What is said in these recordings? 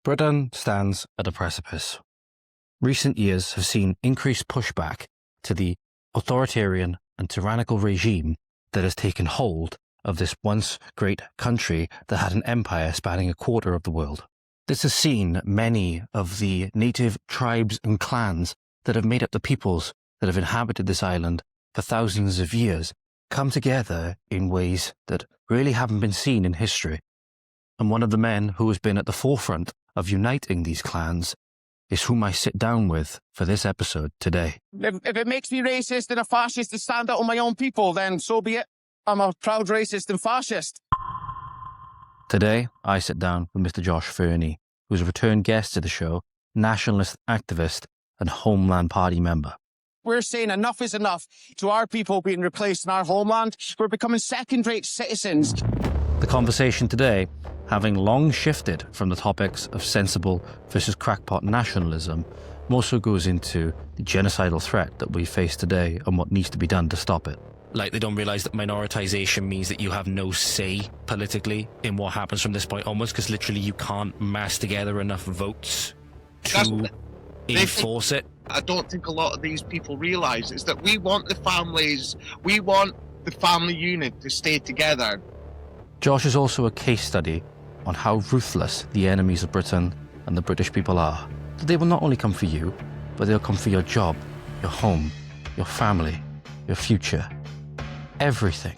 Britain stands at a precipice. Recent years have seen increased pushback to the authoritarian and tyrannical regime that has taken hold of this once great country that had an empire spanning a quarter of the world. This has seen many of the native tribes and clans that have made up the peoples that have inhabited this island for thousands of years come together in ways that really haven't been seen in history. And one of the men who has been at the forefront of uniting these clans is whom I sit down with for this episode today. If it makes me racist and a fascist to stand up on my own people, then so be it. I'm a proud racist and fascist. Today, I sit down with Mr. Josh Fernie, who is a return guest to the show, nationalist activist and Homeland Party member. We're saying enough is enough to our people being replaced in our homeland. We're becoming second-rate citizens. The conversation today, having long shifted from the topics of sensible versus crackpot nationalism, also goes into the genocidal threat that we face today and what needs to be done to stop it. Like, they don't realise that minoritization means that you have no say politically in what happens from this point onwards, because literally you can't mass together enough votes to enforce it. I don't think a lot of these people realise is that we want the families, we want the family unit to stay together. Josh is also a case study on how ruthless the enemies of Britain and the British people are. That they will not only come for you, but they'll come for your job, your home, your family, your future, everything.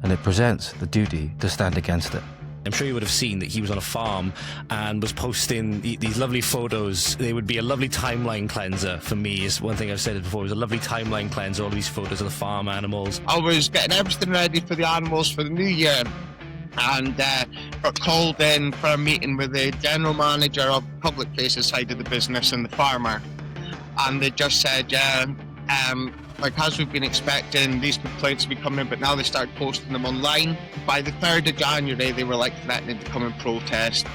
And it presents the duty to stand against it. I'm sure you would have seen that he was on a farm and was posting these lovely photos. They would be a lovely timeline cleanser for me, is one thing I've said before. It was a lovely timeline cleanser, all these photos of the farm animals. I was getting everything ready for the animals for the new year, and got called in for a meeting with the general manager of the public places side of the business and the farmer. And they just said, like, as we've been expecting, these complaints to be coming in, but now they start posting them online. By the 3rd of January, they were like threatening to come and protest.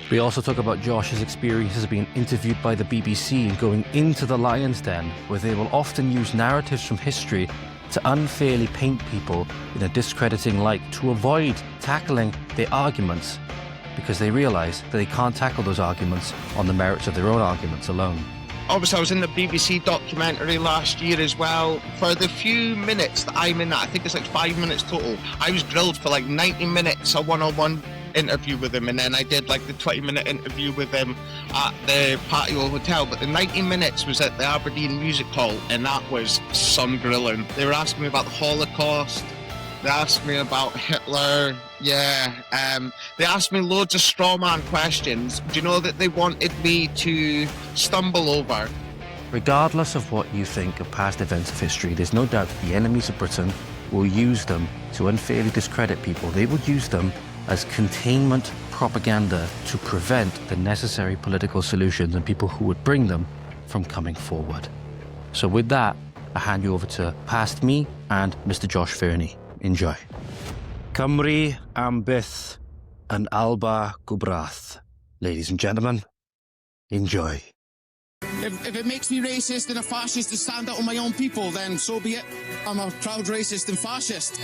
We also talk about Josh's experiences being interviewed by the BBC and going into the lion's den, where they will often use narratives from history to unfairly paint people in a discrediting light to avoid tackling their arguments, because they realise that they can't tackle those arguments on the merits of their own arguments alone. Obviously, I was in the BBC documentary last year as well. For the few minutes that I'm in that, I think it's like 5 minutes total, I was grilled for like 90 minutes, a one-on-one interview with him, and then I did like the 20-minute interview with him at the Patio Hotel. But the 90 minutes was at the Aberdeen Music Hall, and that was some grilling. They were asking me about the Holocaust, they asked me about Hitler, they asked me loads of straw man questions. Do you know that they wanted me to stumble over? Regardless of what you think of past events of history, there's no doubt that the enemies of Britain will use them to unfairly discredit people. They will use them as containment propaganda to prevent the necessary political solutions and people who would bring them from coming forward. So with that, I hand you over to past me and Mr. Josh Fernie. Enjoy. Cymru am byth yn Alba Gwbrath. Ladies and gentlemen, enjoy. If it makes me racist and a fascist to stand up on my own people, then so be it. I'm a proud racist and fascist.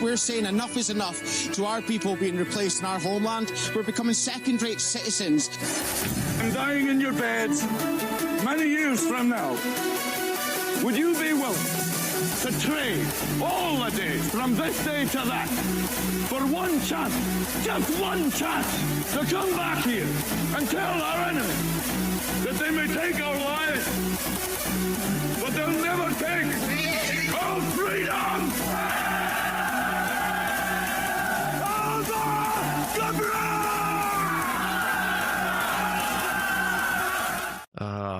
We're saying enough is enough to our people being replaced in our homeland. We're becoming second-rate citizens. I'm dying in your beds many years from now. Would you be willing to trade all the days from this day to that for one chance, just one chance, to come back here and tell our enemies that they may take our lives, but they'll never take our freedom?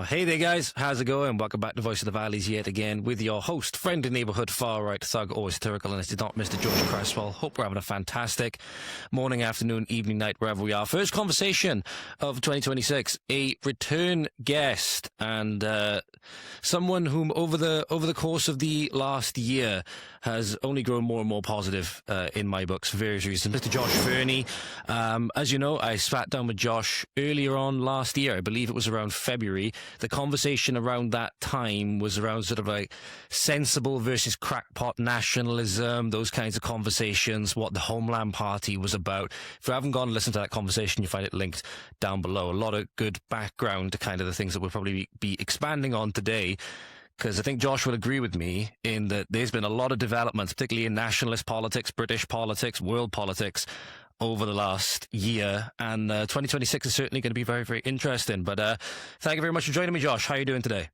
Hey there guys, how's it going? Welcome back to Voice of the Valleys yet again with your host, friend in neighbourhood, far-right thug, always satirical, and it's not Mr. George Cresswell. Hope we're having a fantastic morning, afternoon, evening, night, wherever we are. First conversation of 2026, a return guest and someone whom over the course of the last year has only grown more and more positive in my books for various reasons. Mr. Josh Fernie. As you know, I sat down with Josh earlier on last year. I believe it was around February, the conversation around that time was around sort of like sensible versus crackpot nationalism, those kinds of conversations, what the Homeland Party was about. If you haven't gone and listened to that conversation, you find it linked down below. A lot of good background to kind of the things that we'll probably be expanding on today. Because I think Josh will agree with me in that there's been a lot of developments, particularly in nationalist politics, British politics, world politics, over the last year. And 2026 is certainly going to be very, very interesting. But thank you very much for joining me, Josh. How are you doing today?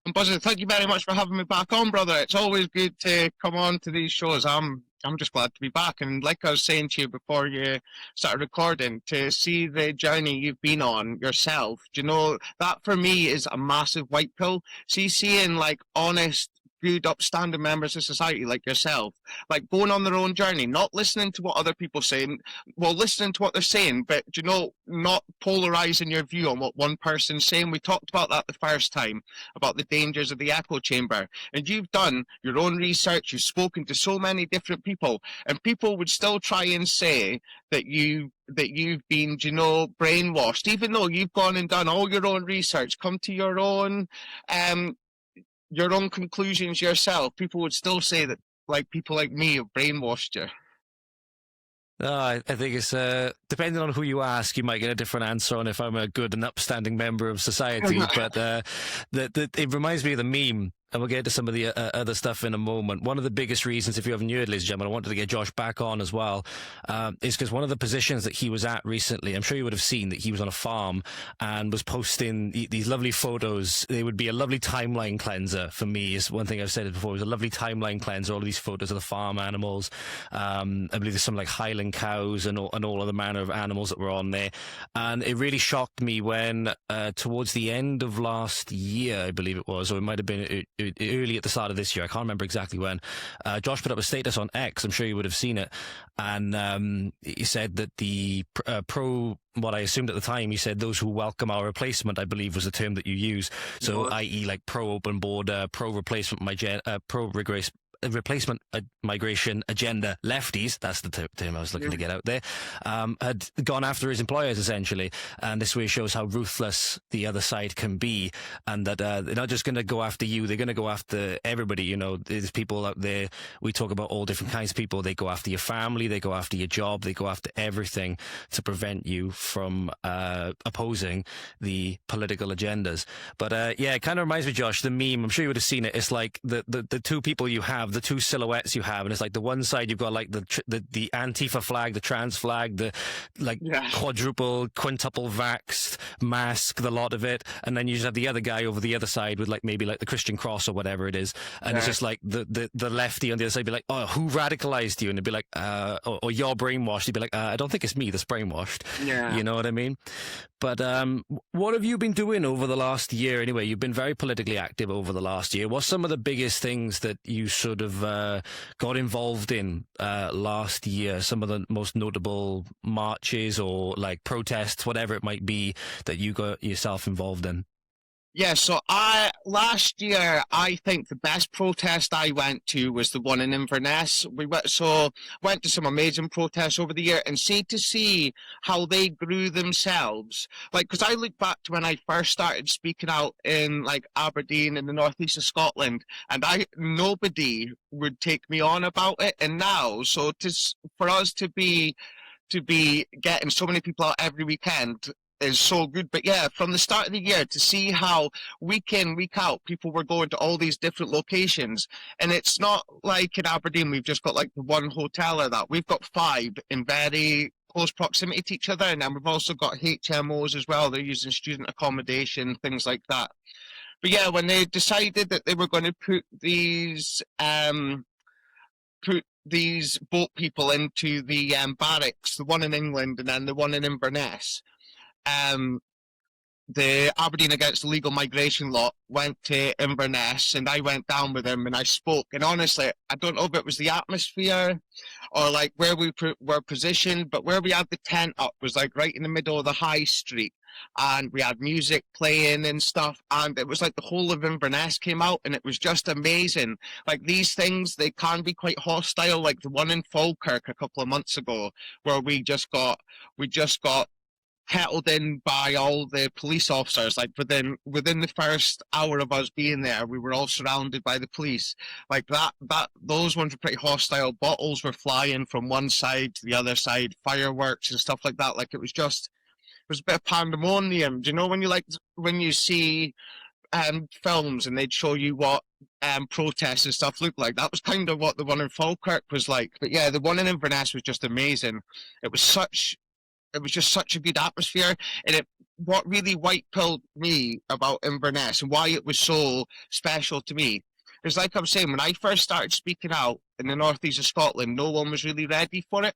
I'm buzzing. Thank you very much for having me back on, brother. It's always good to come on to these shows. I'm just glad to be back. And like I was saying to you before you started recording, to see the journey you've been on yourself, do you know, that for me is a massive white pill. See, seeing like honest, good, upstanding members of society like yourself, like going on their own journey, not listening to what other people say, well, listening to what they're saying, but, you know, not polarizing your view on what one person's saying. We talked about that the first time, about the dangers of the echo chamber. And you've done your own research, you've spoken to so many different people, and people would still try and say that you've been, you know, brainwashed, even though you've gone and done all your own research, come to your own conclusions yourself. People would still say that, like, people like me have brainwashed you. No, I think it's depending on who you ask, you might get a different answer on if I'm a good and upstanding member of society. But it reminds me of the meme, and we'll get to some of the other stuff in a moment. One of the biggest reasons, if you haven't heard, ladies and gentlemen, I wanted to get Josh back on as well, is because one of the positions that he was at recently, I'm sure you would have seen that he was on a farm and was posting these lovely photos. They would be a lovely timeline cleanser for me, is one thing I've said before. It was a lovely timeline cleanser, all of these photos of the farm animals. I believe there's some like Highland cows and all of the manner of animals that were on there. And it really shocked me when towards the end of last year, I believe it was, or it might have been early at the start of this year, I can't remember exactly when, Josh put up a status on X, I'm sure you would have seen it, and he said that the what I assumed at the time, he said those who welcome our replacement, I believe was the term that you use, so i.e. like pro-open border, pro-replacement, replacement migration agenda lefties, that's the term I was looking to get out there, had gone after his employers essentially, and this way shows how ruthless the other side can be, and that they're not just going to go after you, they're going to go after everybody. You know, there's people out there, we talk about all different kinds of people, they go after your family, they go after your job, they go after everything to prevent you from opposing the political agendas. But yeah, it kind of reminds me, Josh, the meme, I'm sure you would have seen it, it's like the two people you have, the two silhouettes you have, and it's like the one side you've got like the Antifa flag, the trans flag, the like quintuple vaxxed mask, the lot of it, and then you just have the other guy over the other side with like maybe like the Christian cross or whatever it is, and it's just like the lefty on the other side be like, oh, who radicalized you? And it'd be like, or you're brainwashed. You'd be like, I don't think it's me that's brainwashed. Yeah, you know what I mean? But what have you been doing over the last year anyway? You've been very politically active over the last year. What's some of the biggest things that you sort of got involved in last year? Some of the most notable marches or like protests, whatever it might be, that you got yourself involved in? Yeah, so last year, I think the best protest I went to was the one in Inverness. We went to some amazing protests over the year, and to see how they grew themselves. Like, because I look back to when I first started speaking out in like Aberdeen in the northeast of Scotland, and nobody would take me on about it. And now, so for us to be getting so many people out every weekend is so good. But yeah, from the start of the year, to see how week in, week out, people were going to all these different locations. And it's not like in Aberdeen, we've just got like the one hotel or that. We've got 5 in very close proximity to each other. And then we've also got HMOs as well. They're using student accommodation, things like that. But yeah, when they decided that they were going to put these boat people into the barracks, the one in England and then the one in Inverness, the Aberdeen Against Illegal Migration lot went to Inverness, and I went down with them and I spoke. And honestly, I don't know if it was the atmosphere or like where we were positioned, but where we had the tent up was like right in the middle of the high street, and we had music playing and stuff, and it was like the whole of Inverness came out, and it was just amazing. Like, these things, they can be quite hostile, like the one in Falkirk a couple of months ago, where we just got kettled in by all the police officers. Like within the first hour of us being there, we were all surrounded by the police. Like those ones were pretty hostile. Bottles were flying from one side to the other side, fireworks and stuff like that. Like it was a bit of pandemonium. Do you know when you see films and they'd show you what protests and stuff look like? That was kind of what the one in Falkirk was like. But yeah, the one in Inverness was just amazing. It was just such a good atmosphere, and what really white-pilled me about Inverness and why it was so special to me is, like I was saying, when I first started speaking out in the northeast of Scotland, no one was really ready for it.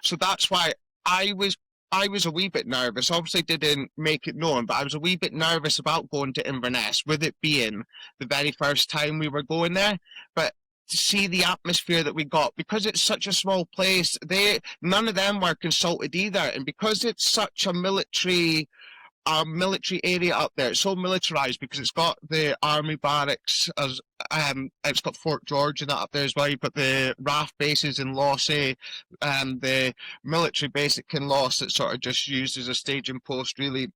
So that's why I was a wee bit nervous. Obviously didn't make it known, but I was a wee bit nervous about going to Inverness, with it being the very first time we were going there. But to see the atmosphere that we got, because it's such a small place, none of them were consulted either, and because it's such a military area up there, it's so militarized because it's got the army barracks, as it's got Fort George and that up there as well. You've got the RAF bases in Lossy, and the military base at Kinloss that's sort of just used as a staging post, really.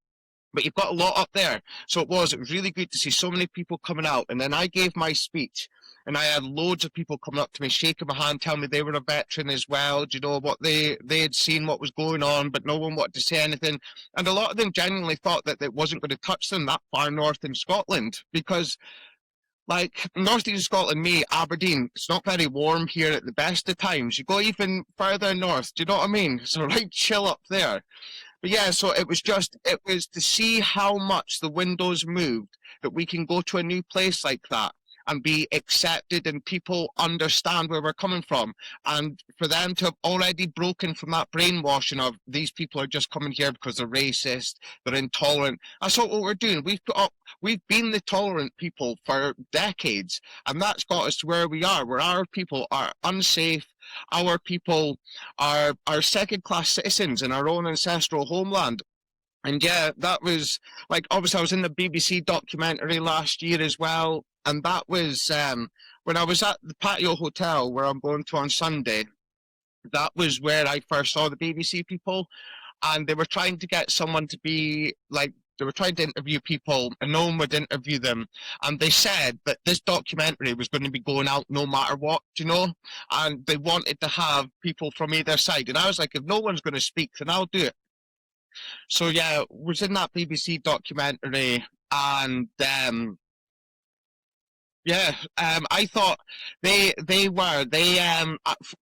But you've got a lot up there. So it was really good to see so many people coming out. And then I gave my speech, and I had loads of people coming up to me, shaking my hand, telling me they were a veteran as well. Do you know what they had seen what was going on, but no one wanted to say anything. And a lot of them genuinely thought that it wasn't going to touch them that far north in Scotland, because like northeast of Scotland, me, Aberdeen, it's not very warm here at the best of times. You go even further north, do you know what I mean? So right chill up there. But yeah, so it was to see how much the windows moved, that we can go to a new place like that and be accepted and people understand where we're coming from. And for them to have already broken from that brainwashing of these people are just coming here because they're racist, they're intolerant. That's what we're doing. We've been the tolerant people for decades, and that's got us to where we are, where our people are unsafe. Our people are second-class citizens in our own ancestral homeland. And yeah, that was, like, obviously I was in the BBC documentary last year as well, and that was when I was at the Patio Hotel where I'm going to on Sunday. That was where I first saw the BBC people, and they were trying to get someone to be like, they were trying to interview people and no one would interview them. And they said that this documentary was going to be going out no matter what, you know? And they wanted to have people from either side. And I was like, if no one's going to speak, then I'll do it. So yeah, was in that BBC documentary, and I thought they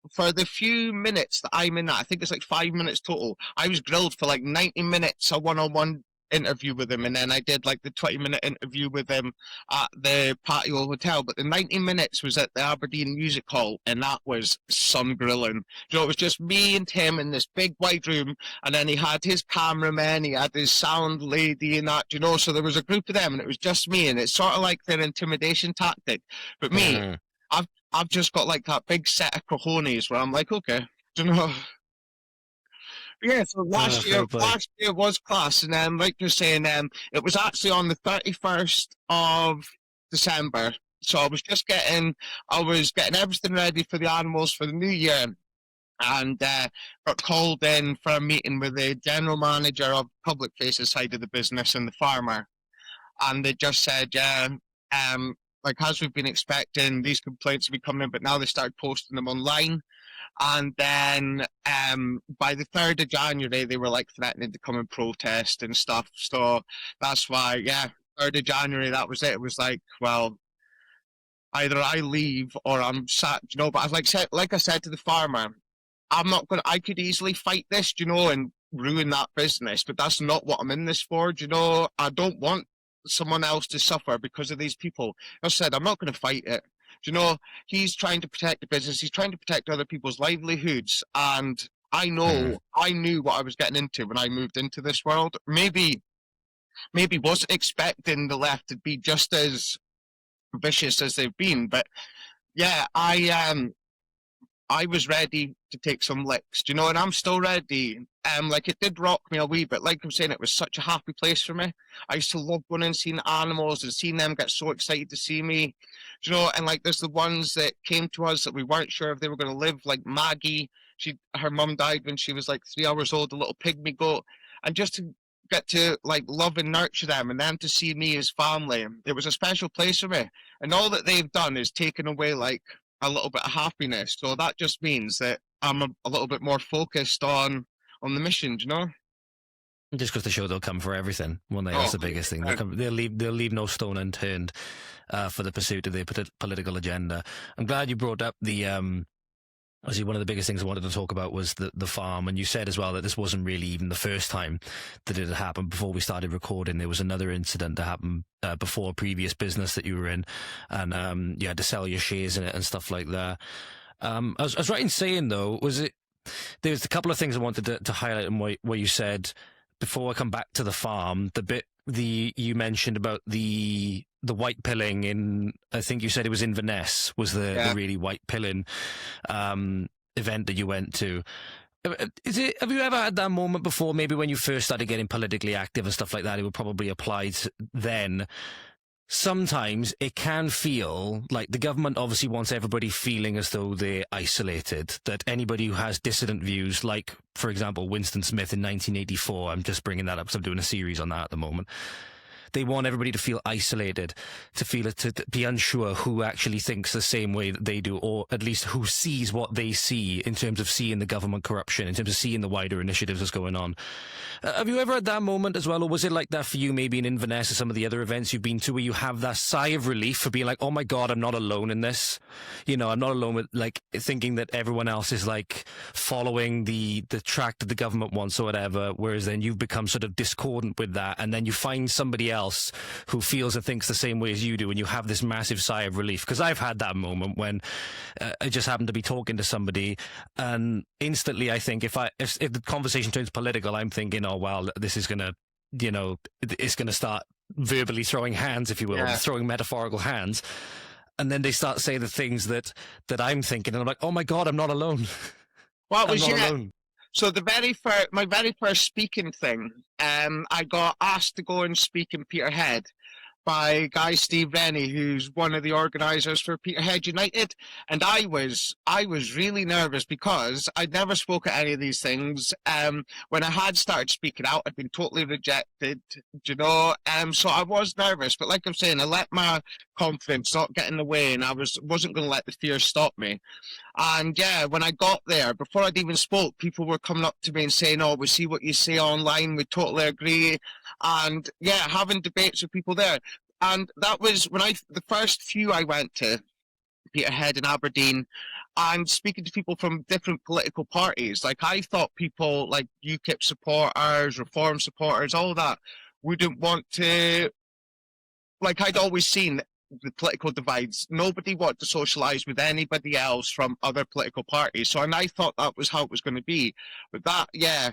for the few minutes that I'm in that, I think it's like 5 minutes total, I was grilled for like 90 minutes, a one-on-one interview with him, and then I did like the 20-minute interview with him at the Patio Hotel. But the 90 minutes was at the Aberdeen Music Hall, and that was some grilling. You know, it was just me and him in this big wide room, and then he had his cameraman, he had his sound lady and that, you know, so there was a group of them and it was just me, and it's sort of like their intimidation tactic. But me, I've just got like that big set of cojones where I'm like, okay, do you know. Yeah, so last year was class, and like you're saying, it was actually on the 31st of December. So I was getting everything ready for the animals for the new year, and got called in for a meeting with the general manager of public faces side of the business and the farmer, and they just said, like, as we've been expecting, these complaints will be coming in, but now they started posting them online. And then by the 3rd of January, they were like threatening to come and protest and stuff. So that's why, 3rd of January, that was it. It was like, well, either I leave or I'm sat, you know. But like I said to the farmer, I could easily fight this, you know, and ruin that business, but that's not what I'm in this for, you know. I don't want someone else to suffer because of these people. I said, I'm not going to fight it. You know, he's trying to protect the business. He's trying to protect other people's livelihoods. And I knew what I was getting into when I moved into this world. Maybe wasn't expecting the left to be just as vicious as they've been. But yeah, I was ready to take some licks, you know, and I'm still ready. Like, it did rock me a wee bit. Like I'm saying, it was such a happy place for me. I used to love going and seeing animals and seeing them get so excited to see me, you know. And like, there's the ones that came to us that we weren't sure if they were going to live, like Maggie. Her mum died when she was like 3 hours old, a little pygmy goat. and just to get to like love and nurture them, and them to see me as family. It was a special place for me, and all that they've done is taken away like a little bit of happiness. So that just means that I'm a little bit more focused on the mission, you know. Just because the show, they'll come for everything. Well, that's the biggest thing. They'll leave no stone unturned for the pursuit of their political agenda. I'm glad you brought up the obviously one of the biggest things I wanted to talk about was the farm, and you said as well that this wasn't really even the first time that it had happened. Before we started recording, there was another incident that happened before a previous business that you were in, and you had to sell your shares in it and stuff like that. I was right in saying, though, there's a couple of things I wanted to highlight in what you said before I come back to the farm. The bit you mentioned about the white pilling in, I think you said it was Inverness, was the really white pilling event that you went to. Have you ever had that moment before, maybe when you first started getting politically active and stuff like that? It would probably apply then. Sometimes it can feel like the government obviously wants everybody feeling as though they're isolated, that anybody who has dissident views, like, for example, Winston Smith in 1984, I'm just bringing that up because I'm doing a series on that at the moment. They want everybody to feel isolated, to be unsure who actually thinks the same way that they do, or at least who sees what they see in terms of seeing the government corruption, in terms of seeing the wider initiatives that's going on. Have you ever had that moment as well, or was it like that for you maybe in Inverness or some of the other events you've been to, where you have that sigh of relief for being like, oh my God, I'm not alone in this? You know, I'm not alone with like thinking that everyone else is like following the track that the government wants or whatever, whereas then you've become sort of discordant with that, and then you find somebody else who feels and thinks the same way as you do, and you have this massive sigh of relief. Because I've had that moment when I just happened to be talking to somebody, and instantly I think if the conversation turns political, I'm thinking, oh well, this is gonna, you know, it's gonna start verbally throwing hands, if you will, throwing metaphorical hands, and then they start saying the things that I'm thinking, and I'm like, oh my God, I'm not alone. What was I'm not alone. So my very first speaking thing, I got asked to go and speak in Peterhead by Guy Steve Rennie, who's one of the organisers for Peterhead United, and I was really nervous because I'd never spoke at any of these things. When I had started speaking out, I'd been totally rejected, you know. So I was nervous, but like I'm saying, I let my confidence not get in the way, and I wasn't going to let the fear stop me. And yeah, when I got there, before I'd even spoke, people were coming up to me and saying, oh, we see what you say online, we totally agree. And yeah, having debates with people there. And that was when the first few I went to, Peterhead and Aberdeen, and speaking to people from different political parties. Like, I thought people like UKIP supporters, Reform supporters, all that wouldn't want to, like, I'd always seen the political divides. Nobody wanted to socialise with anybody else from other political parties. So, and I thought that was how it was going to be. But that, yeah,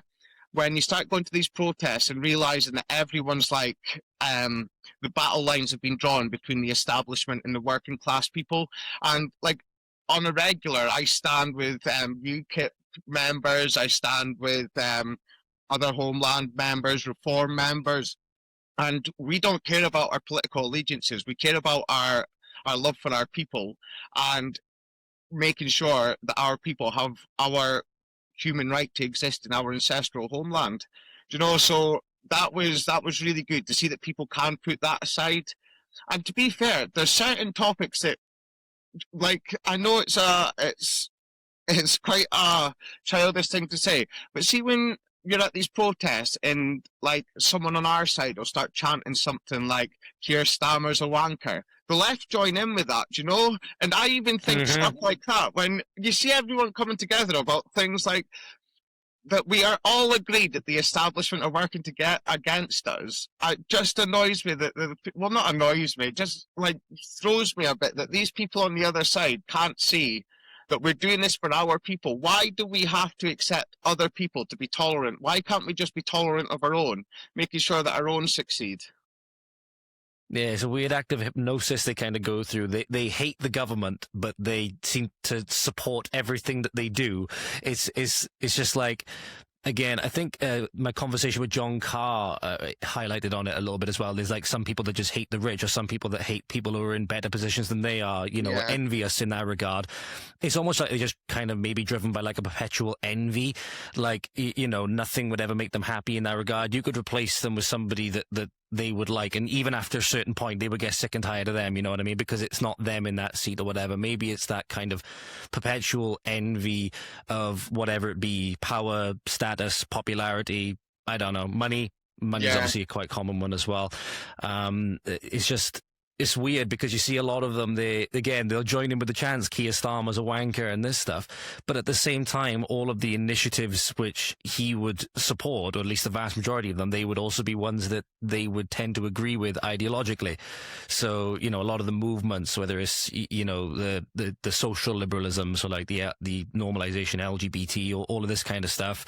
when you start going to these protests and realising that everyone's like, the battle lines have been drawn between the establishment and the working class people. And like, on a regular, I stand with UKIP members, I stand with other Homeland members, Reform members, and we don't care about our political allegiances. We care about our love for our people and making sure that our people have our human right to exist in our ancestral homeland. You know, so that was really good to see that people can put that aside. And to be fair, there's certain topics that, like, I know it's quite a childish thing to say, but see, when you're at these protests and like someone on our side will start chanting something like Keir Starmer's a wanker, the left join in with that, you know? And I even think stuff like that, when you see everyone coming together about things like that, we are all agreed that the establishment are working to get against us. It just annoys me well, not annoys me, just like throws me a bit that these people on the other side can't see that we're doing this for our people. Why do we have to accept other people to be tolerant? Why can't we just be tolerant of our own, making sure that our own succeed? Yeah, it's a weird act of hypnosis they kind of go through. They hate the government, but they seem to support everything that they do. It's just like Again, I think my conversation with John Carr highlighted on it a little bit as well. There's like some people that just hate the rich, or some people that hate people who are in better positions than they are, you know, envious in that regard. It's almost like they're just kind of maybe driven by like a perpetual envy. Like, you know, nothing would ever make them happy in that regard. You could replace them with somebody that they would like, and even after a certain point they would get sick and tired of them, you know what I mean, because it's not them in that seat or whatever. Maybe it's that kind of perpetual envy of whatever it be, power, status, popularity, I don't know, money is obviously a quite common one as well. It's weird because you see a lot of them, they'll join in with the chants, Keir Starmer's a wanker and this stuff. But at the same time, all of the initiatives which he would support, or at least the vast majority of them, they would also be ones that they would tend to agree with ideologically. So, you know, a lot of the movements, whether it's, you know, the social liberalism, so like the normalization LGBT, or all of this kind of stuff,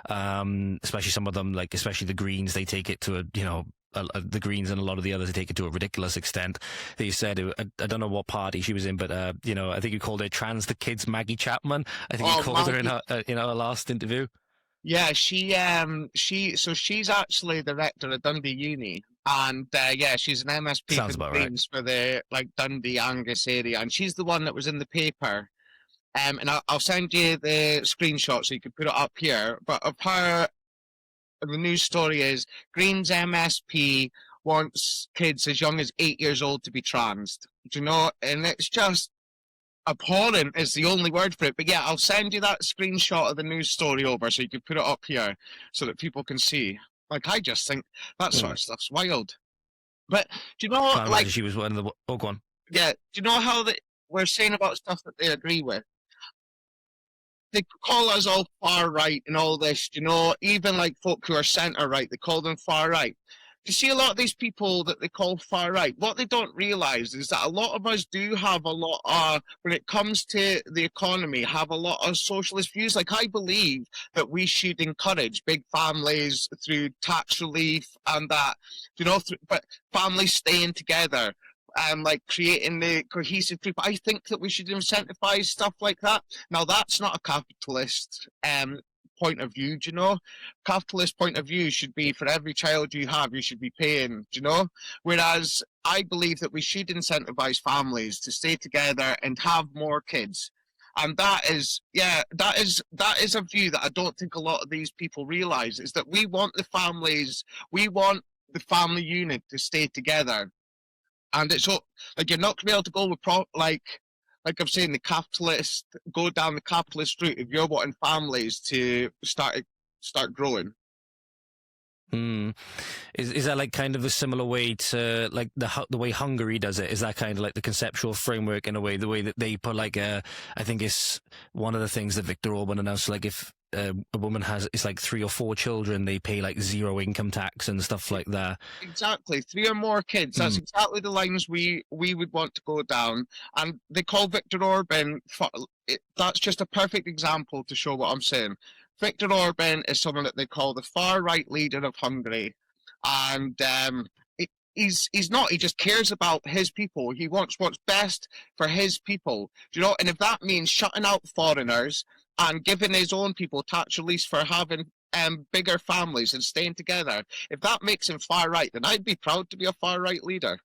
especially some of them, like especially the Greens, they take it to a, you know, the Greens and a lot of the others take it to a ridiculous extent. He said, I don't know what party she was in, but you know, I think he called her trans the kids Maggie Chapman. I think he called her in her last interview. Yeah, she's actually the rector of Dundee Uni, and she's an MSP Sounds for the about Greens for the like Dundee Angus area, and she's the one that was in the paper. And I'll send you the screenshot so you can put it up here. But of her, the news story is Greens MSP wants kids as young as 8 years old to be trans. Do you know? And it's just abhorrent is the only word for it. But yeah, I'll send you that screenshot of the news story over so you can put it up here so that people can see. Like, I just think that sort of stuff's wild. But do you know, like, she was one of the... Oh, go on. Yeah, do you know how we're saying about stuff that they agree with? They call us all far right and all this, you know, even like folk who are centre right, they call them far right. You see a lot of these people that they call far right, what they don't realise is that a lot of us do have a lot of, when it comes to the economy, have a lot of socialist views. Like, I believe that we should encourage big families through tax relief and that, you know, but families staying together. Like creating the cohesive group. I think that we should incentivize stuff like that. Now, that's not a capitalist point of view, do you know? Capitalist point of view should be for every child you have, you should be paying, do you know? Whereas I believe that we should incentivize families to stay together and have more kids. And that is a view that I don't think a lot of these people realize, is that we want the family unit to stay together. And it's so, like, you're not going to be able to go with like I'm saying, go down the capitalist route if you're wanting families to start growing. Is that like kind of a similar way to like the way Hungary does it? Is that kind of like the conceptual framework in a way, the way that they put like I think it's one of the things that Viktor Orban announced, like if a woman it's like 3 or 4 children, they pay like 0 income tax and stuff like that. Exactly, 3 or more kids. That's exactly the lines we would want to go down. And they call Viktor Orban. That's just a perfect example to show what I'm saying. Viktor Orban is someone that they call the far right leader of Hungary, and he's not. He just cares about his people. He wants what's best for his people. Do you know? And if that means shutting out foreigners and giving his own people tax release for having bigger families and staying together, if that makes him far right, then I'd be proud to be a far right leader.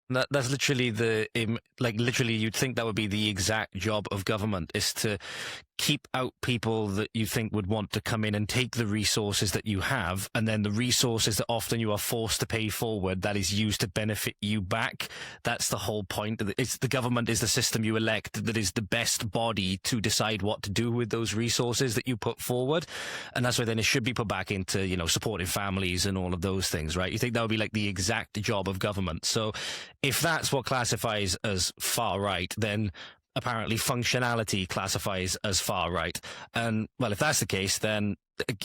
That's literally literally you'd think that would be the exact job of government, is to keep out people that you think would want to come in and take the resources that you have, and then the resources that often you are forced to pay forward, that is used to benefit you back. That's the whole point. It's the government is the system you elect that is the best body to decide what to do with those resources that you put forward, and that's why then it should be put back into, you know, supporting families and all of those things, right? You think that would be like the exact job of government. So if that's what classifies as far right, then apparently functionality classifies as far right. And well, if that's the case, then,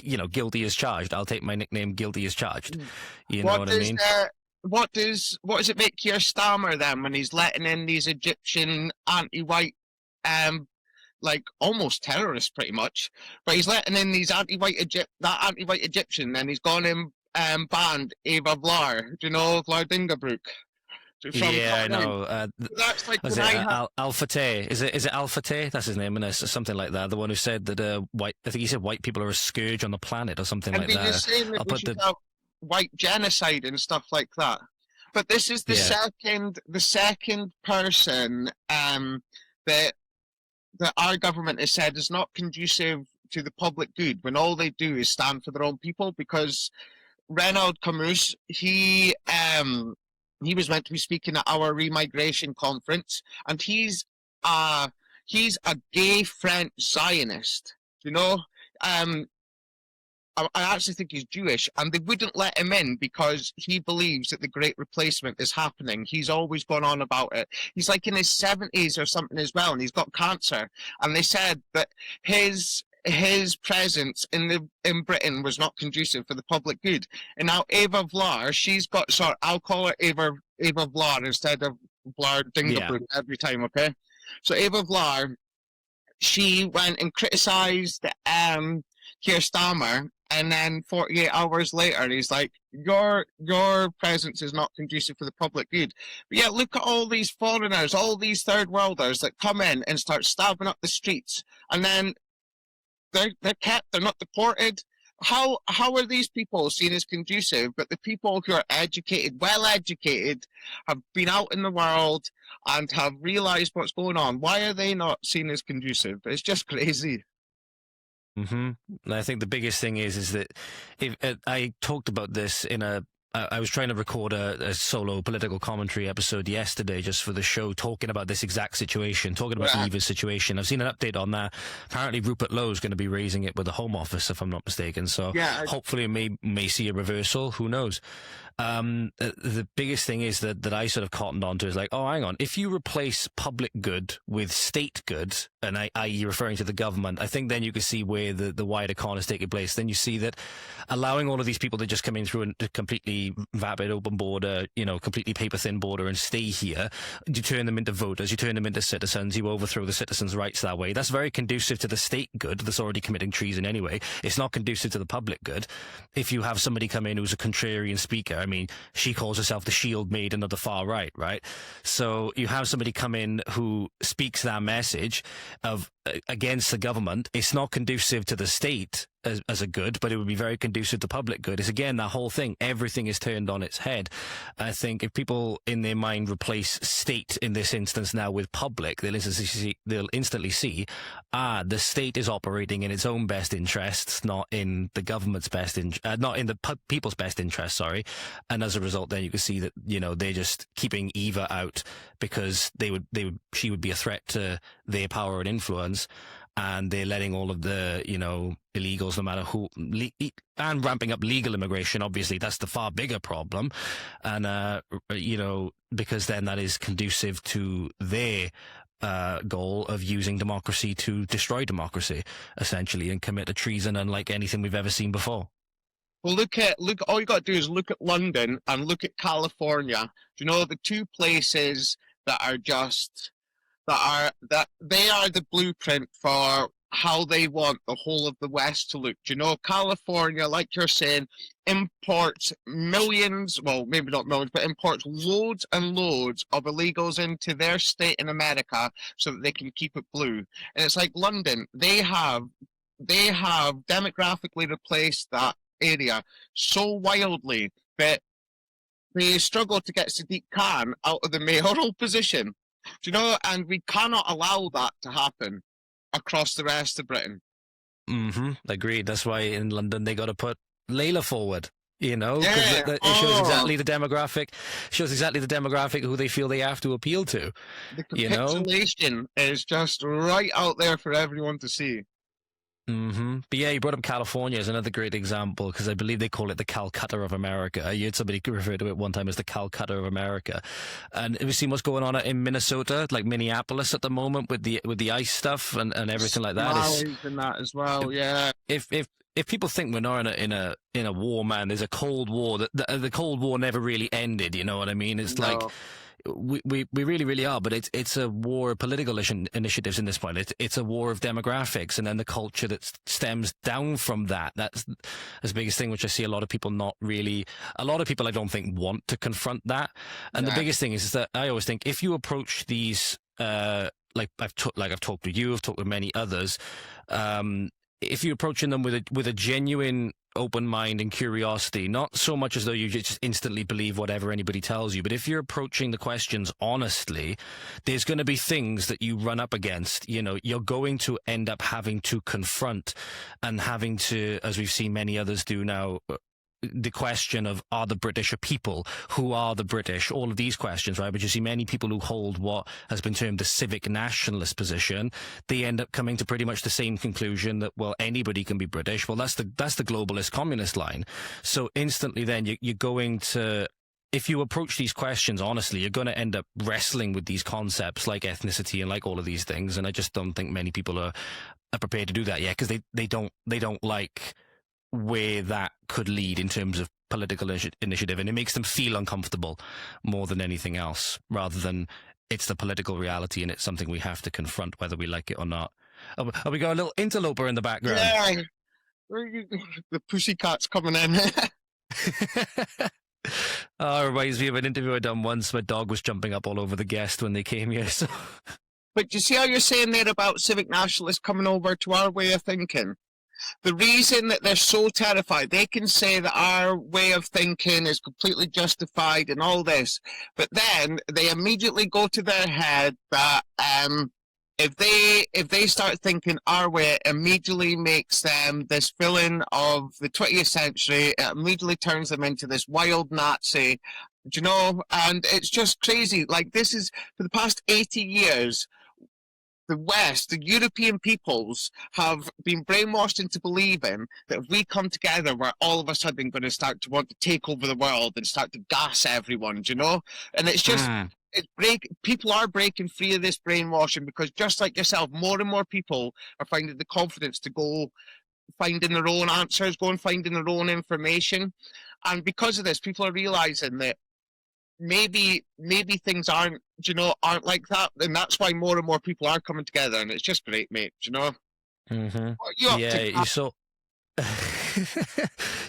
you know, guilty as charged. I'll take my nickname, guilty as charged. You know what I mean? What does it make Keir Starmer then when he's letting in these Egyptian anti-white, like almost terrorists pretty much, but he's letting in these anti-white Egyptian, then he's gone and banned Eva Vlaar, do you know, Vlaardingerbroek? Yeah, I know. That's like Was when it I Alpha Tay? Is it Alpha Tay? That's his name, and it's something like that. The one who said that I think he said white people are a scourge on the planet or something like he that. was saying that we should have white genocide and stuff like that. But this is the second person that our government has said is not conducive to the public good when all they do is stand for their own people. Because Renaud Camus, he was meant to be speaking at our remigration conference, and he's a gay French Zionist. You know, I actually think he's Jewish, and they wouldn't let him in because he believes that the Great Replacement is happening. He's always gone on about it. He's like in his 70s or something as well, and he's got cancer. And they said that his presence in Britain was not conducive for the public good. And now Eva Vlaar, she's got, sorry, I'll call her Eva Vlaar instead of Vlaardingerbroek every time, okay? So Eva Vlaar, she went and criticised Keir Starmer, and then 48 hours later, he's like, your presence is not conducive for the public good. But yeah, look at all these foreigners, all these third worlders that come in and start stabbing up the streets, and then they're kept, they're not deported. How are these people seen as conducive? But the people who are educated, well educated, have been out in the world and have realised what's going on. Why are they not seen as conducive? It's just crazy. And I think the biggest thing is that if I talked about this I was trying to record a solo political commentary episode yesterday just for the show, talking about this exact situation, talking about Eva's situation. I've seen an update on that. Apparently Rupert Lowe is going to be raising it with the Home Office, if I'm not mistaken. So hopefully may see a reversal. Who knows? The biggest thing is that I sort of cottoned onto is like, oh, hang on. If you replace public good with state good, and i.e. referring to the government, I think then you can see where the wider con is taking place. Then you see that allowing all of these people to just come in through a completely vapid open border, completely paper thin border and stay here, you turn them into voters, you turn them into citizens, you overthrow the citizens' rights that way. That's very conducive to the state good that's already committing treason anyway. It's not conducive to the public good. If you have somebody come in who's a contrarian speaker, I mean, she calls herself the shield maiden of the far right, right? So you have somebody come in who speaks that message of against the government. It's not conducive to the state as a good, but it would be very conducive to public good. It's again that whole thing. Everything is turned on its head. I think if people in their mind replace state in this instance now with public, they'll instantly see, the state is operating in its own best interests, not in the government's not in the people's best interests. Sorry, and as a result, then you can see that they're just keeping Eva out because she would be a threat to their power and influence. And they're letting all of the, illegals, no matter who, and ramping up legal immigration. Obviously, that's the far bigger problem. And, because then that is conducive to their goal of using democracy to destroy democracy, essentially, and commit a treason unlike anything we've ever seen before. Well, look, all you got to do is look at London and look at California. Do you know the two places that are just... that they are the blueprint for how they want the whole of the West to look. California, like you're saying, imports millions, well, maybe not millions, but imports loads and loads of illegals into their state in America so that they can keep it blue. And it's like London, they have demographically replaced that area so wildly that they struggle to get Sadiq Khan out of the mayoral position. And we cannot allow that to happen across the rest of Britain. Agreed. That's why in London they got to put Layla forward. It shows exactly the demographic who they feel they have to appeal to. The capitulation is just right out there for everyone to see. But yeah, you brought up California as another great example because I believe they call it the Calcutta of America. I heard somebody refer to it one time as the Calcutta of America. And we've seen what's going on in Minnesota, like Minneapolis at the moment with the ice stuff and everything like that. And that as well, yeah. If people think we're not in a war, man, there's a Cold War. The Cold War never really ended. You know what I mean? It's like we really, really are. But it's a war of political initiatives in this point. It's a war of demographics, and then the culture that stems down from that. That's the biggest thing, which I see a lot of people not really. A lot of people I don't think want to confront that. And the biggest thing is that I always think if you approach these, like I've talked with you, I've talked with many others. If you're approaching them with a genuine open mind and curiosity, not so much as though you just instantly believe whatever anybody tells you, but if you're approaching the questions honestly, there's going to be things that you run up against. You know, you're going to end up having to confront and having to, as we've seen many others do now, the question of, are the British a people? Who are the British? All of these questions, right? But you see many people who hold what has been termed the civic nationalist position, they end up coming to pretty much the same conclusion that, well, anybody can be British. Well, that's the globalist communist line. So instantly then you're going to, if you approach these questions honestly, you're going to end up wrestling with these concepts like ethnicity and like all of these things. And I just don't think many people are prepared to do that yet, because they don't like where that could lead in terms of political initiative, and it makes them feel uncomfortable more than anything else, rather than it's the political reality and it's something we have to confront whether we like it or not. Oh, we got a little interloper in the background. Yeah, the pussycat's coming in. Oh, it reminds me of an interview I done once. My dog was jumping up all over the guest when they came here. So. But you see how you're saying there about civic nationalists coming over to our way of thinking? The reason that they're so terrified, they can say that our way of thinking is completely justified and all this, but then they immediately go to their head that if they start thinking our way, it immediately makes them this villain of the 20th century. It immediately turns them into this wild Nazi, you know, and it's just crazy. Like, this is, for the past 80 years, the West, the European peoples have been brainwashed into believing that if we come together, we're all of a sudden going to start to want to take over the world and start to gas everyone, you know? And it's just, people are breaking free of this brainwashing, because just like yourself, more and more people are finding the confidence to go finding their own answers, go and finding their own information. And because of this, people are realizing that maybe things aren't like that, and that's why more and more people are coming together, and it's just great, mate. You know. Mm-hmm.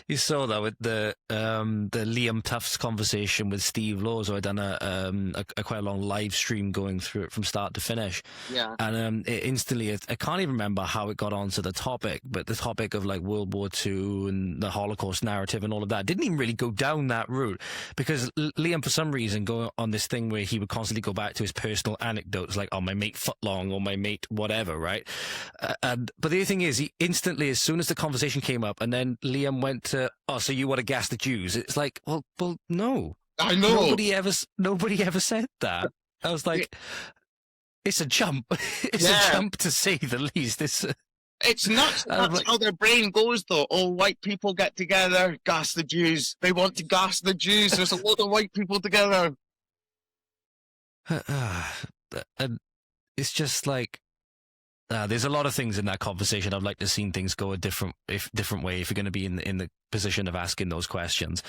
You saw that with the Liam Tuff's conversation with Steve Law. So I done a quite a long live stream going through it from start to finish. Yeah. And it instantly, I can't even remember how it got onto the topic, but the topic of like World War II and the Holocaust narrative and all of that didn't even really go down that route, because Liam, for some reason, go on this thing where he would constantly go back to his personal anecdotes, like, oh, my mate footlong or my mate whatever, right? But the other thing is, he instantly, as soon as the conversation came up, and then Liam went to, oh, so you want to gas the Jews? It's like, well, no. I know. Nobody ever said that. I was like, it's a jump. It's a jump, to say the least. It's nuts. That's how their brain goes, though. Oh, white people get together, gas the Jews. They want to gas the Jews. There's a lot of white people together. And it's just like, there's a lot of things in that conversation. I'd like to see things go a different way if you're going to be in the position of asking those questions.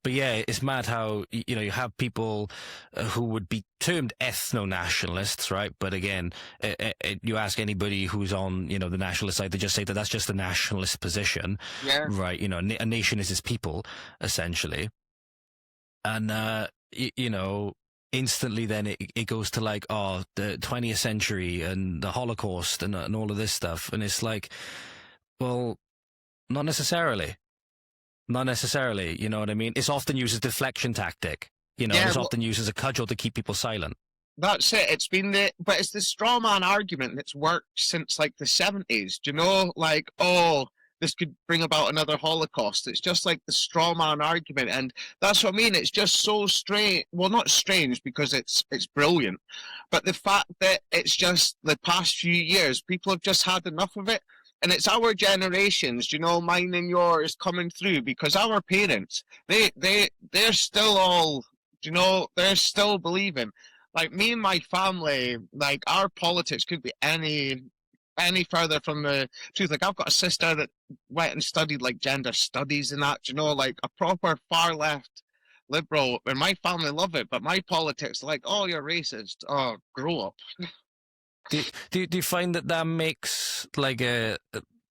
But yeah, it's mad how, you know, you have people who would be termed ethno-nationalists, right? But again, you ask anybody who's on, you know, the nationalist side, they just say that that's just the nationalist position, right? You know, a nation is its people, essentially. And you know, instantly then it goes to like, oh, the 20th century and the Holocaust and all of this stuff. And it's like, well, not necessarily, you know what I mean? It's often used as a deflection tactic, you know, it's often used as a cudgel to keep people silent. That's it. It's been but it's the straw man argument that's worked since like the 70s, do you know? Like, oh, this could bring about another Holocaust. It's just like the straw man argument. And that's what I mean. It's just so strange. Well, not strange, because it's brilliant. But the fact that it's just the past few years, people have just had enough of it. And it's our generations, you know, mine and yours, coming through, because our parents, they're still all, you know, they're still believing. Like me and my family, like our politics could be any further from the truth. Like, I've got a sister that went and studied like gender studies and that, you know, like a proper far left liberal, and my family love it, but my politics are like, oh, you're racist. Oh, grow up. Do you find that makes like I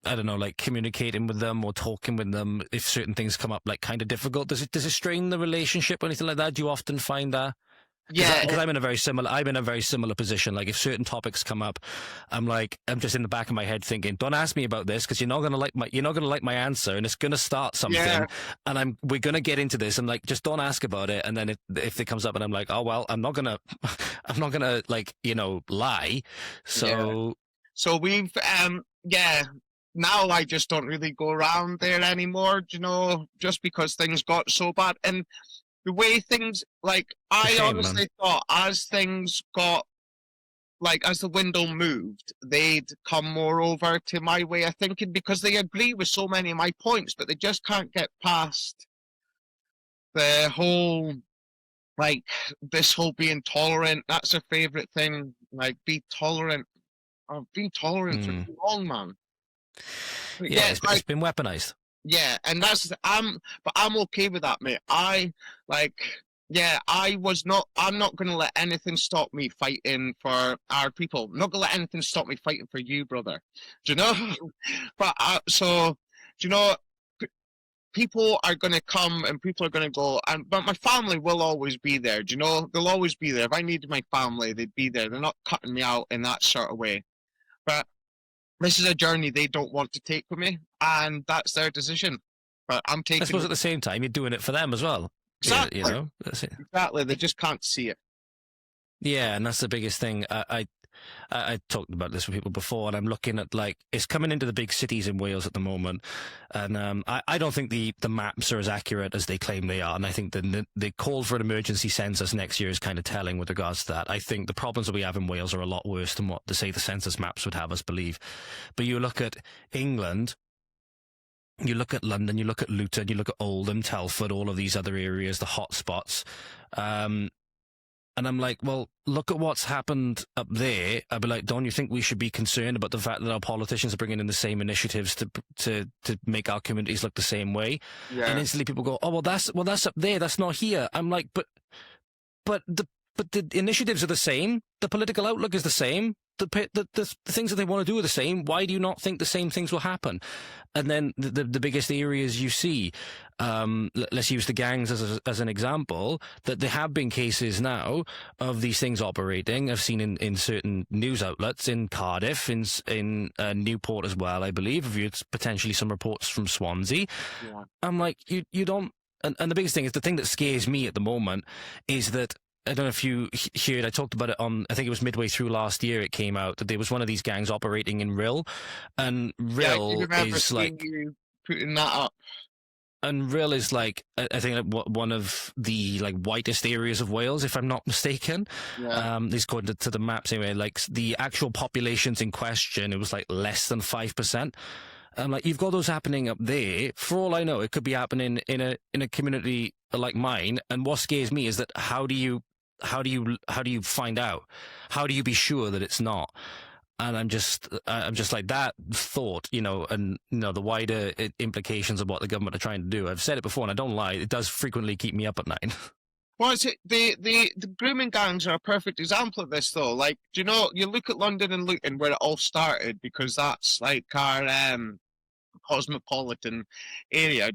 don't know, like communicating with them or talking with them if certain things come up like kind of difficult? Does it strain the relationship or anything like that? Do you often find that? Yeah, because I'm in a very similar position. Like if certain topics come up, I'm just in the back of my head thinking, don't ask me about this because you're not gonna like my answer, and it's gonna start something, and we're gonna get into this. I'm like, just don't ask about it. And then if it comes up, and I'm like, oh well, I'm not gonna like lie. So we've now I just don't really go around there anymore. Just because things got so bad. And the way things, like, I honestly thought as things got, like, as the window moved, they'd come more over to my way of thinking because they agree with so many of my points, but they just can't get past the whole, like, this whole being tolerant. That's their favourite thing. Like, be tolerant. I've been tolerant for too long, man. Yeah, it's been weaponized. Yeah, and but I'm okay with that, mate. I'm not going to let anything stop me fighting for our people. I'm not going to let anything stop me fighting for you, brother. Do you know? But, people are going to come and people are going to go, but my family will always be there. Do you know? They'll always be there. If I needed my family, they'd be there. They're not cutting me out in that sort of way. But this is a journey they don't want to take with me, and that's their decision. But I'm taking. I suppose at the same time, you're doing it for them as well. Exactly. That's it. Exactly. They just can't see it. Yeah, and that's the biggest thing. I talked about this with people before, and I'm looking at, like, it's coming into the big cities in Wales at the moment, and I don't think the maps are as accurate as they claim they are, and I think the call for an emergency census next year is kind of telling with regards to that. I think the problems that we have in Wales are a lot worse than what, say, the census maps would have us believe. But you look at England, you look at London, you look at Luton, you look at Oldham, Telford, all of these other areas, the hot spots, and I'm like, well, look at what's happened up there. I'd be like, don't you think we should be concerned about the fact that our politicians are bringing in the same initiatives to make our communities look the same way? Yeah. And instantly people go, oh, well, that's up there. That's not here. I'm like, but the initiatives are the same. The political outlook is the same. The things that they want to do are the same. Why do you not think the same things will happen? And then the biggest areas you see, let's use the gangs as an example, that there have been cases now of these things operating. I've seen in certain news outlets in Cardiff, in Newport as well, I believe. I've heard potentially some reports from Swansea. Yeah. I'm like, you don't... And the biggest thing is, the thing that scares me at the moment is that, I don't know if you heard, I talked about it on, I think it was midway through last year it came out, that there was one of these gangs operating in Rhyl, and Rhyl is like... you putting that up. And Rhyl is like, I think one of the like whitest areas of Wales, if I'm not mistaken. Yeah. This according to the maps anyway, like the actual populations in question, it was like less than 5%. Like, you've got those happening up there. For all I know, it could be happening in a community like mine. And what scares me is that how do you find out? How do you be sure that it's not? And I'm just like, that thought, and the wider implications of what the government are trying to do. I've said it before, and I don't lie, it does frequently keep me up at night. Well, the grooming gangs are a perfect example of this, though. Like, you look at London and Luton, where it all started, because that's like our cosmopolitan area,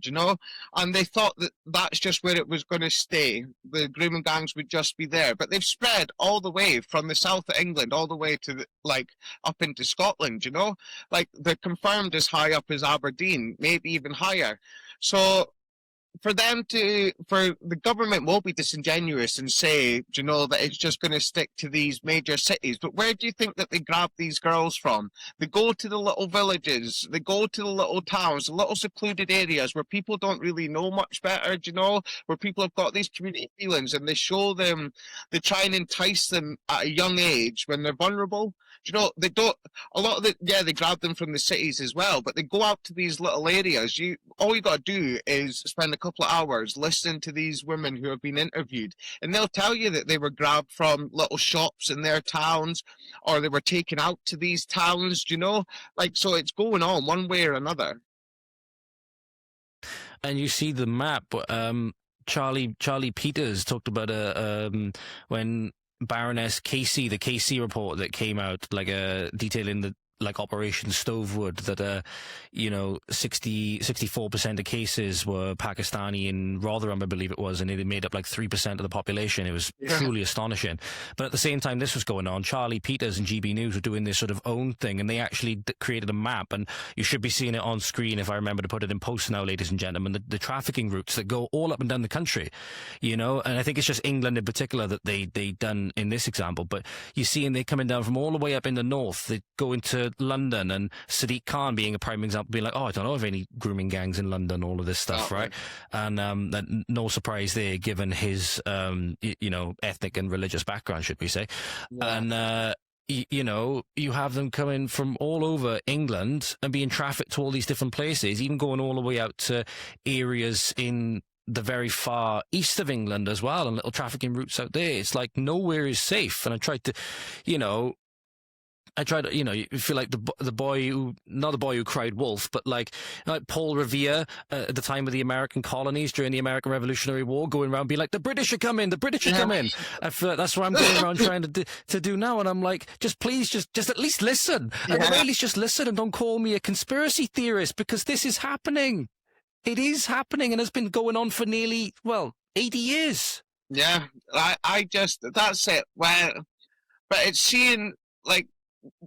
and they thought that that's just where it was going to stay. The grooming gangs would just be there, but they've spread all the way from the south of England all the way to up into Scotland. Like, they're confirmed as high up as Aberdeen, maybe even higher. So for the government will be disingenuous and say, that it's just going to stick to these major cities. But where do you think that they grab these girls from? They go to the little villages, they go to the little towns, the little secluded areas where people don't really know much better, where people have got these community feelings, and they show them, they try and entice them at a young age when they're vulnerable. They don't, they grab them from the cities as well, but they go out to these little areas. All you got to do is spend a couple of hours listening to these women who have been interviewed, and they'll tell you that they were grabbed from little shops in their towns, or they were taken out to these towns, so it's going on one way or another. And you see the map, Charlie Peters talked about when Baroness Casey, the Casey report that came out, like detailing the Operation Stovewood, that 64% of cases were Pakistani in Rotherham, I believe it was, and it made up like 3% of the population. It was truly astonishing. But at the same time this was going on, Charlie Peters and GB News were doing this sort of own thing, and they actually created a map, and you should be seeing it on screen if I remember to put it in post now, ladies and gentlemen, the trafficking routes that go all up and down the country, and I think it's just England in particular that they done in this example. But you see, and they're coming down from all the way up in the north, they go into London, and Sadiq Khan being a prime example, being like, I don't know of any grooming gangs in London, all of this stuff, right? And that, no surprise there, given his ethnic and religious background, should we say. And you have them coming from all over England and being trafficked to all these different places, even going all the way out to areas in the very far east of England as well, and little trafficking routes out there. It's like nowhere is safe. And I tried to, you feel like the boy who, not the boy who cried wolf, but like Paul Revere at the time of the American colonies during the American Revolutionary War, going around being like, the British are coming, the British are coming. I feel like that's what I'm going around trying to do now. And I'm like, just please, just at least listen. At the very least, just listen, and don't call me a conspiracy theorist, because this is happening. It is happening, and has been going on for nearly, 80 years. Yeah, I just, that's it. Well, but it's seeing, like,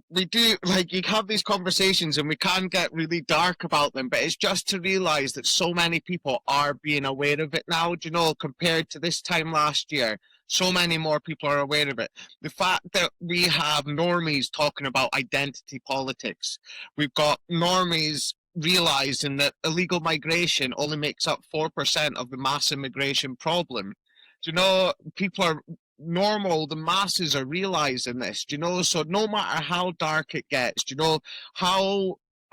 we do, like, you have these conversations and we can get really dark about them, but it's just to realize that so many people are being aware of it now, compared to this time last year. So many more people are aware of it. The fact that we have normies talking about identity politics, we've got normies realizing that illegal migration only makes up 4% of the mass immigration problem. People are normal, the masses are realizing this, so no matter how dark it gets,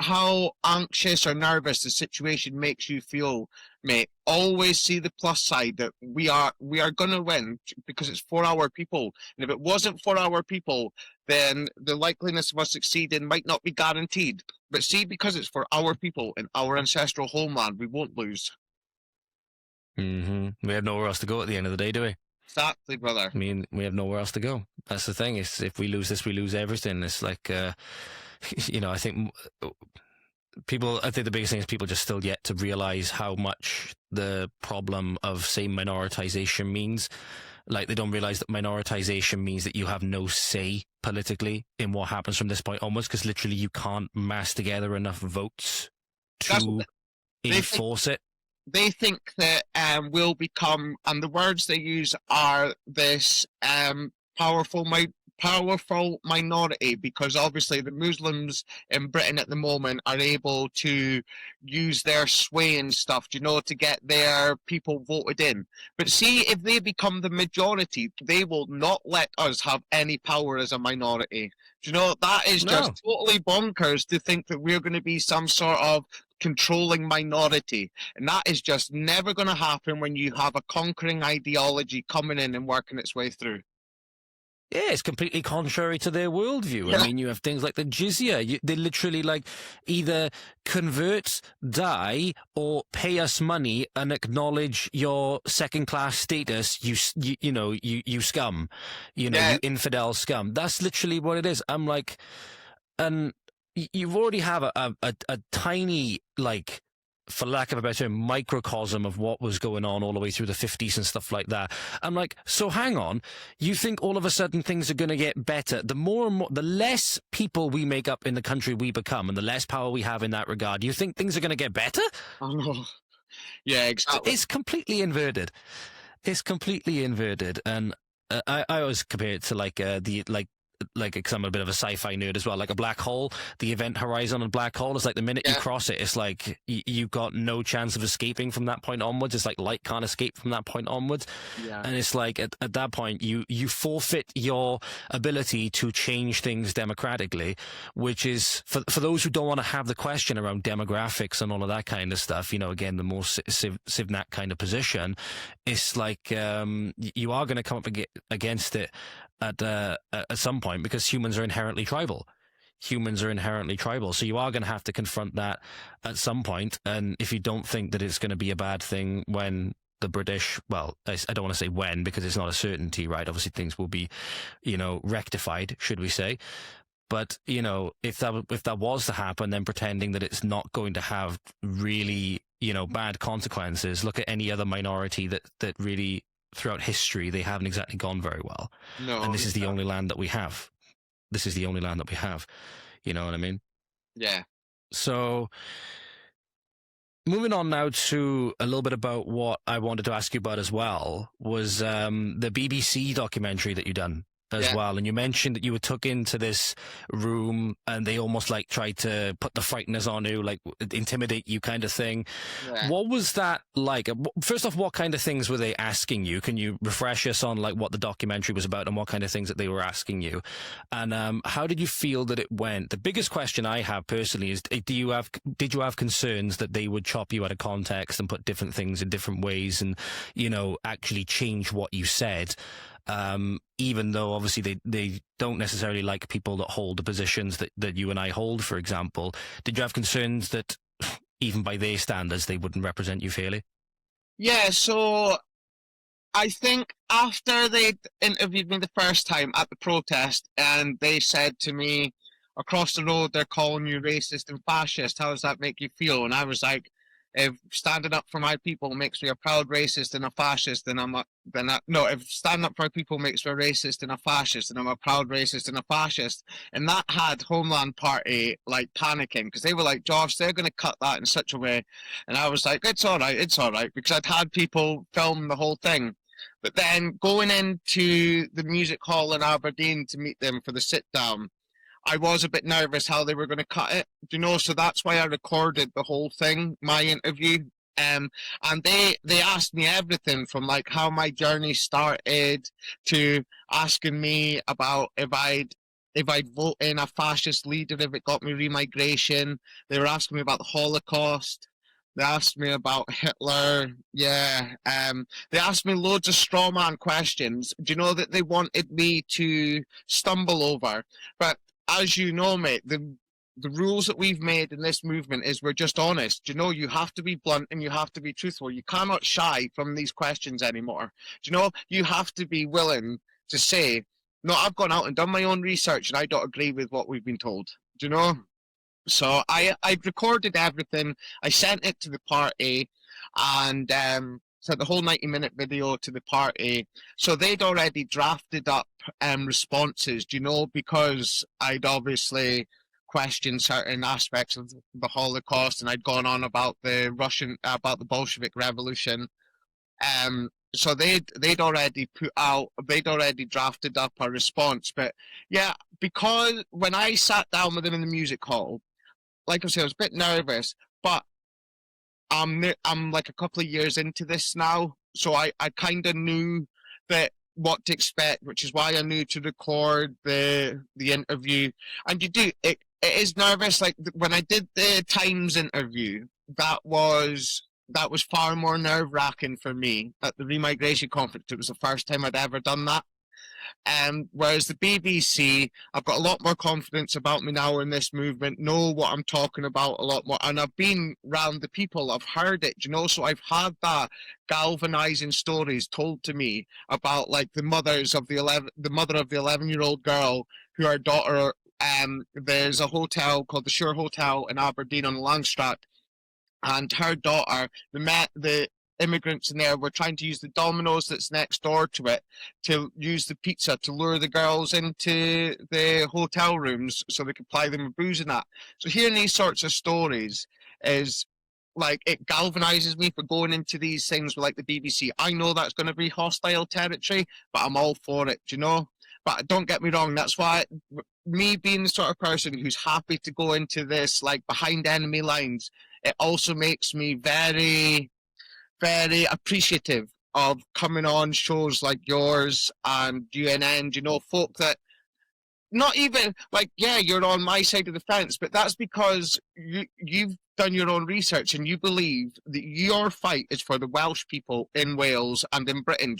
how anxious or nervous the situation makes you feel, mate, always see the plus side, that we are gonna win, because it's for our people. And if it wasn't for our people, then the likeliness of us succeeding might not be guaranteed. But see, because it's for our people in our ancestral homeland, we won't lose. We have nowhere else to go at the end of the day, do we? Exactly, brother. I mean, we have nowhere else to go. That's the thing. Is if we lose this, we lose everything. It's like, I think the biggest thing is people just still yet to realize how much the problem of, say, minoritization means. Like, they don't realize that minoritization means that you have no say politically in what happens from this point onwards, because literally you can't mass together enough votes to enforce it. They think that we'll become, and the words they use are this powerful minority, because obviously the Muslims in Britain at the moment are able to use their sway and stuff, to get their people voted in. But see, if they become the majority, they will not let us have any power as a minority. That is just totally bonkers to think that we're going to be some sort of controlling minority. And that is just never going to happen when you have a conquering ideology coming in and working its way through. Yeah, it's completely contrary to their worldview. Yeah. I mean, you have things like the jizya. They literally either convert, die, or pay us money and acknowledge your second-class status. You scum. You infidel scum. That's literally what it is. I'm like, and you've already have a tiny, for lack of a better term, microcosm of what was going on all the way through the 50s and stuff like that. I'm like, so hang on, you think all of a sudden things are going to get better? The more and more, the less people we make up in the country we become, and the less power we have in that regard, you think things are going to get better? Oh, yeah, exactly. It's completely inverted. And I always compare it to because I'm a bit of a sci-fi nerd as well, like a black hole. The event horizon on a black hole is like the minute you cross it, it's like you've got no chance of escaping from that point onwards. It's like light can't escape from that point onwards. Yeah. And it's like at that point you forfeit your ability to change things democratically, which is for those who don't want to have the question around demographics and all of that kind of stuff, again, the more Civnat kind of position, it's like you are going to come up against it at some point, because humans are inherently tribal. So you are going to have to confront that at some point. And if you don't think that it's going to be a bad thing when the British, well, I don't want to say when, because it's not a certainty, right? Obviously things will be, rectified, should we say. But, if that was to happen, then pretending that it's not going to have really, bad consequences. Look at any other minority that really, throughout history, they haven't exactly gone very well. No. And this is the only land that we have. This is the only land that we have. You know what I mean? Yeah. So, moving on now to a little bit about what I wanted to ask you about as well, was the BBC documentary that you done as well. And you mentioned that you were took into this room and they almost like tried to put the frighteners on you, like intimidate you kind of thing. Yeah. What was that like? First off, what kind of things were they asking you? Can you refresh us on like what the documentary was about and what kind of things that they were asking you? And how did you feel that it went? The biggest question I have personally is, did you have concerns that they would chop you out of context and put different things in different ways and, actually change what you said? Even though obviously they don't necessarily like people that hold the positions that you and I hold, for example. Did you have concerns that even by their standards they wouldn't represent you fairly? Yeah, so I think after they interviewed me the first time at the protest and they said to me, across the road they're calling you racist and fascist, how does that make you feel? And I was like, if standing up for my people makes me a proud racist and a fascist, if standing up for my people makes me a racist and a fascist, then I'm a proud racist and a fascist. And that had Homeland Party like panicking because they were like, Josh, they're going to cut that in such a way. And I was like, it's all right, because I'd had people film the whole thing. But then going into the music hall in Aberdeen to meet them for the sit down, I was a bit nervous how they were going to cut it, so that's why I recorded the whole thing, my interview. And they asked me everything from like how my journey started to asking me about if I'd vote in a fascist leader if it got me remigration. They were asking me about the Holocaust. They asked me about Hitler. Yeah. They asked me loads of straw man questions, that they wanted me to stumble over. But as you know, mate, the rules that we've made in this movement is we're just honest. You have to be blunt and you have to be truthful. You cannot shy from these questions anymore. You have to be willing to say, no, I've gone out and done my own research and I don't agree with what we've been told. So I recorded everything. I sent it to the party and sent the whole 90-minute video to the party. So they'd already drafted up responses, because I'd obviously questioned certain aspects of the Holocaust and I'd gone on about about the Bolshevik Revolution. So they'd already drafted up a response. But yeah, because when I sat down with them in the music hall, like I said, I was a bit nervous, but I'm like a couple of years into this now, so I kind of knew that what to expect, which is why I knew to record the interview. And it is nervous. Like when I did the Times interview, that was far more nerve-wracking for me at the Remigration Conference. It was the first time I'd ever done that. Whereas the BBC, I've got a lot more confidence about me now in this movement, know what I'm talking about a lot more, and I've been around the people, I've heard it, so I've had that galvanizing stories told to me about like the mother of the 11-year-old girl who her daughter, there's a hotel called the Shore Hotel in Aberdeen on the Langstraat, and her daughter, the immigrants in there were trying to use the Domino's that's next door to it to use the pizza to lure the girls into the hotel rooms so they could ply them with booze and that. So hearing these sorts of stories is like, it galvanizes me for going into these things with like the BBC. I know that's going to be hostile territory, but I'm all for it, But don't get me wrong, that's why me being the sort of person who's happy to go into this like behind enemy lines, it also makes me very, very appreciative of coming on shows like yours and UNN, folk that not even like, yeah, you're on my side of the fence, but that's because you've done your own research and you believe that your fight is for the Welsh people in Wales and in Britain,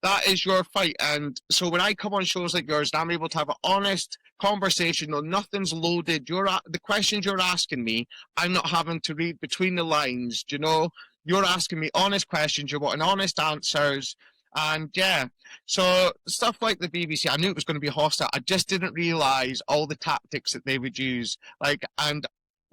that is your fight. And so when I come on shows like yours and I'm able to have an honest conversation, nothing's loaded, the questions you're asking me, I'm not having to read between the lines, You're asking me honest questions. You're wanting honest answers. And yeah, so stuff like the BBC, I knew it was going to be hostile. I just didn't realise all the tactics that they would use. Like, and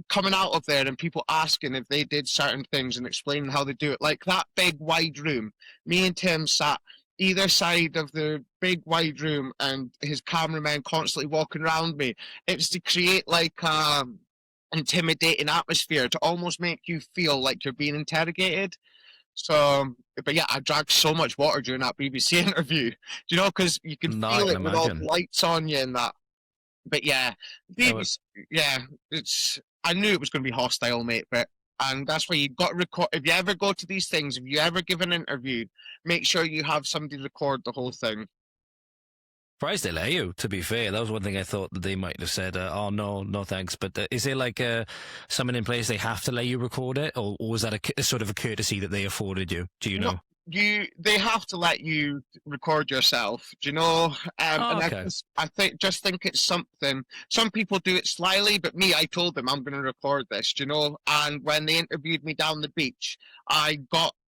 coming out of there and people asking if they did certain things and explaining how they do it. Like that big wide room, me and Tim sat either side of the big wide room and his cameraman constantly walking around me. It's to create like intimidating atmosphere to almost make you feel like you're being interrogated. So, but yeah, I drank so much water during that BBC interview. Do you know, because you can feel it with all the lights on you and that. But yeah, BBC, yeah, it's. I knew it was going to be hostile, mate. And that's why you've got to record. If you ever go to these things, if you ever give an interview, make sure you have somebody record the whole thing. Surprised they let you, to be fair. That was one thing I thought that they might have said, oh, no thanks. But is there like someone in place they have to let you record it? Or was that a sort of a courtesy that they afforded you? Do you know? They have to let you record yourself, do you know? And okay. I think it's something. Some people do it slyly, but me, I told them I'm going to record this, do you know? And when they interviewed me down the beach,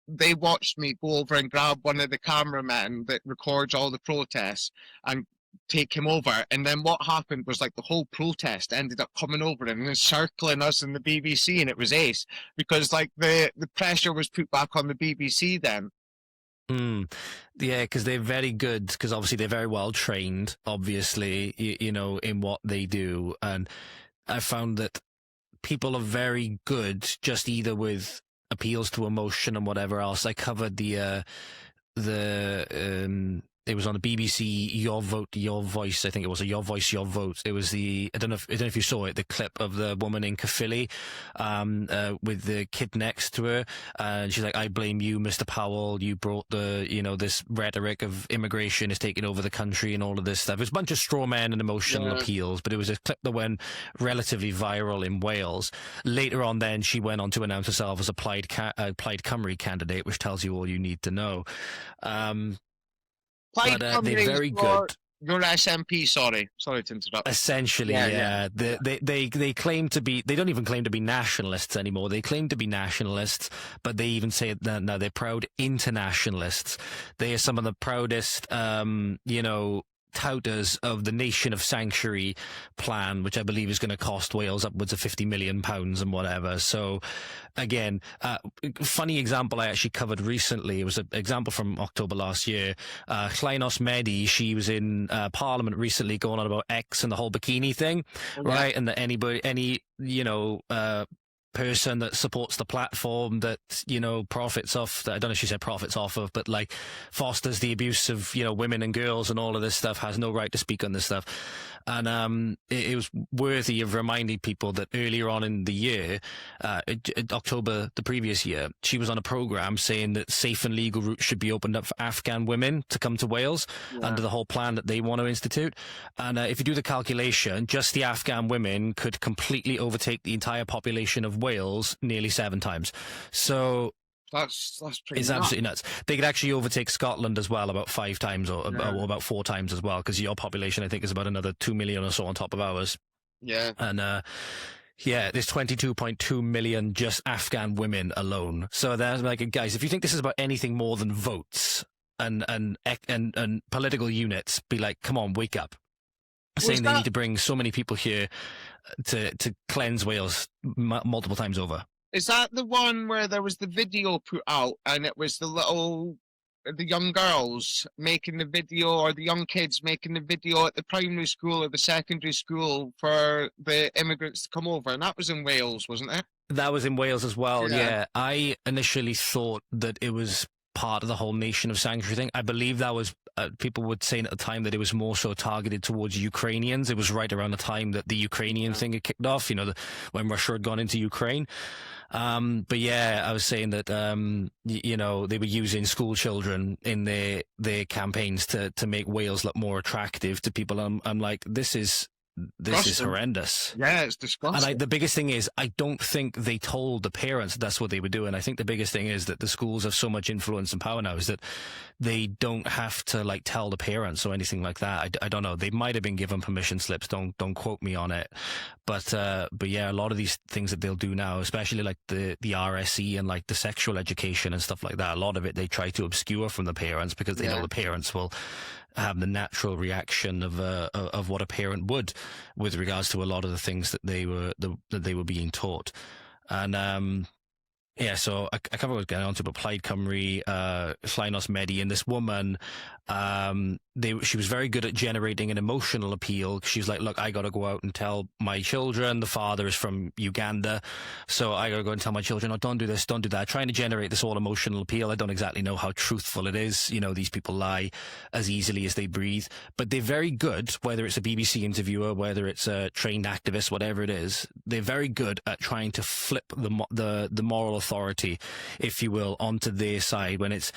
they watched me go over and grab one of the cameramen that records all the protests and take him over. And then what happened was like the whole protest ended up coming over and encircling us in the BBC, and it was ace because like the pressure was put back on the BBC then. Yeah, because they're very good, because obviously they're very well trained, obviously, you know, in what they do. And I found that people are very good just either with appeals to emotion and whatever else. I covered it was on the BBC, Your Vote, Your Voice. I think it was a Your Voice, Your Vote. It was I don't know if you saw it, the clip of the woman in Caerphilly, with the kid next to her. And she's like, I blame you, Mr. Powell. You brought this rhetoric of immigration is taking over the country and all of this stuff. It was a bunch of straw men and emotional appeals, but it was a clip that went relatively viral in Wales. Later on then, she went on to announce herself as a Plaid Cymru candidate, which tells you all you need to know. But they're very good. Your SNP, sorry to interrupt. Essentially, yeah. They claim to be. They don't even claim to be nationalists anymore. They claim to be nationalists, but they even say that now they're proud internationalists. They are some of the proudest, touters of the Nation of Sanctuary plan, which I believe is going to cost Wales upwards of £50 million and whatever. So again, funny example I actually covered recently. It was an example from October last year. Llainos Medi, she was in Parliament recently going on about X and the whole bikini thing, right? And that any person that supports the platform that, profits off, I don't know if she said profits off of, but like fosters the abuse of, women and girls and all of this stuff has no right to speak on this stuff. And it was worthy of reminding people that earlier on in the year, October the previous year, she was on a program saying that safe and legal routes should be opened up for Afghan women to come to Wales under the whole plan that they want to institute. And if you do the calculation, just the Afghan women could completely overtake the entire population of Wales nearly 7 times. So that's pretty it's absolutely nuts. They could actually overtake Scotland as well about 5 times or about 4 times as well, because your population I think is about another 2 million or so on top of ours. And there's 22.2 million just Afghan women alone. So there's like, guys, if you think this is about anything more than votes and political units, be like, come on, wake up. Saying they need to bring so many people here to cleanse Wales multiple times over. Is that the one where there was the video put out and it was the young girls making the video, or the young kids making the video at the primary school or the secondary school for the immigrants to come over? And that was in Wales, wasn't it? That was in Wales as well, yeah. I initially thought that it was part of the whole Nation of Sanctuary thing. I believe that was, people were saying at the time that it was more so targeted towards Ukrainians. It was right around the time that the Ukrainian thing had kicked off, when Russia had gone into Ukraine. But yeah, I was saying that, they were using school children in their campaigns to make Wales look more attractive to people. I'm like, this is this is horrendous. Yeah, it's disgusting. And the biggest thing is, I don't think they told the parents that's what they were doing. I think the biggest thing is that the schools have so much influence and power now is that they don't have to like tell the parents or anything like that. I don't know. They might have been given permission slips. Don't quote me on it. But yeah, a lot of these things that they'll do now, especially like the RSE and like the sexual education and stuff like that, a lot of it they try to obscure from the parents because they know the parents will have the natural reaction of what a parent would with regards to a lot of the things that they were being taught. And yeah, so I kind of was getting on to, but Plaid Cymru, Llainos Medi, and this woman, she was very good at generating an emotional appeal. She's like, look, I got to go out and tell my children. The father is from Uganda, so I got to go and tell my children, oh, don't do this, don't do that. Trying to generate this all emotional appeal. I don't exactly know how truthful it is. You know, these people lie as easily as they breathe, but they're very good, whether it's a BBC interviewer, whether it's a trained activist, whatever it is, they're very good at trying to flip the moral authority, if you will, onto their side when it's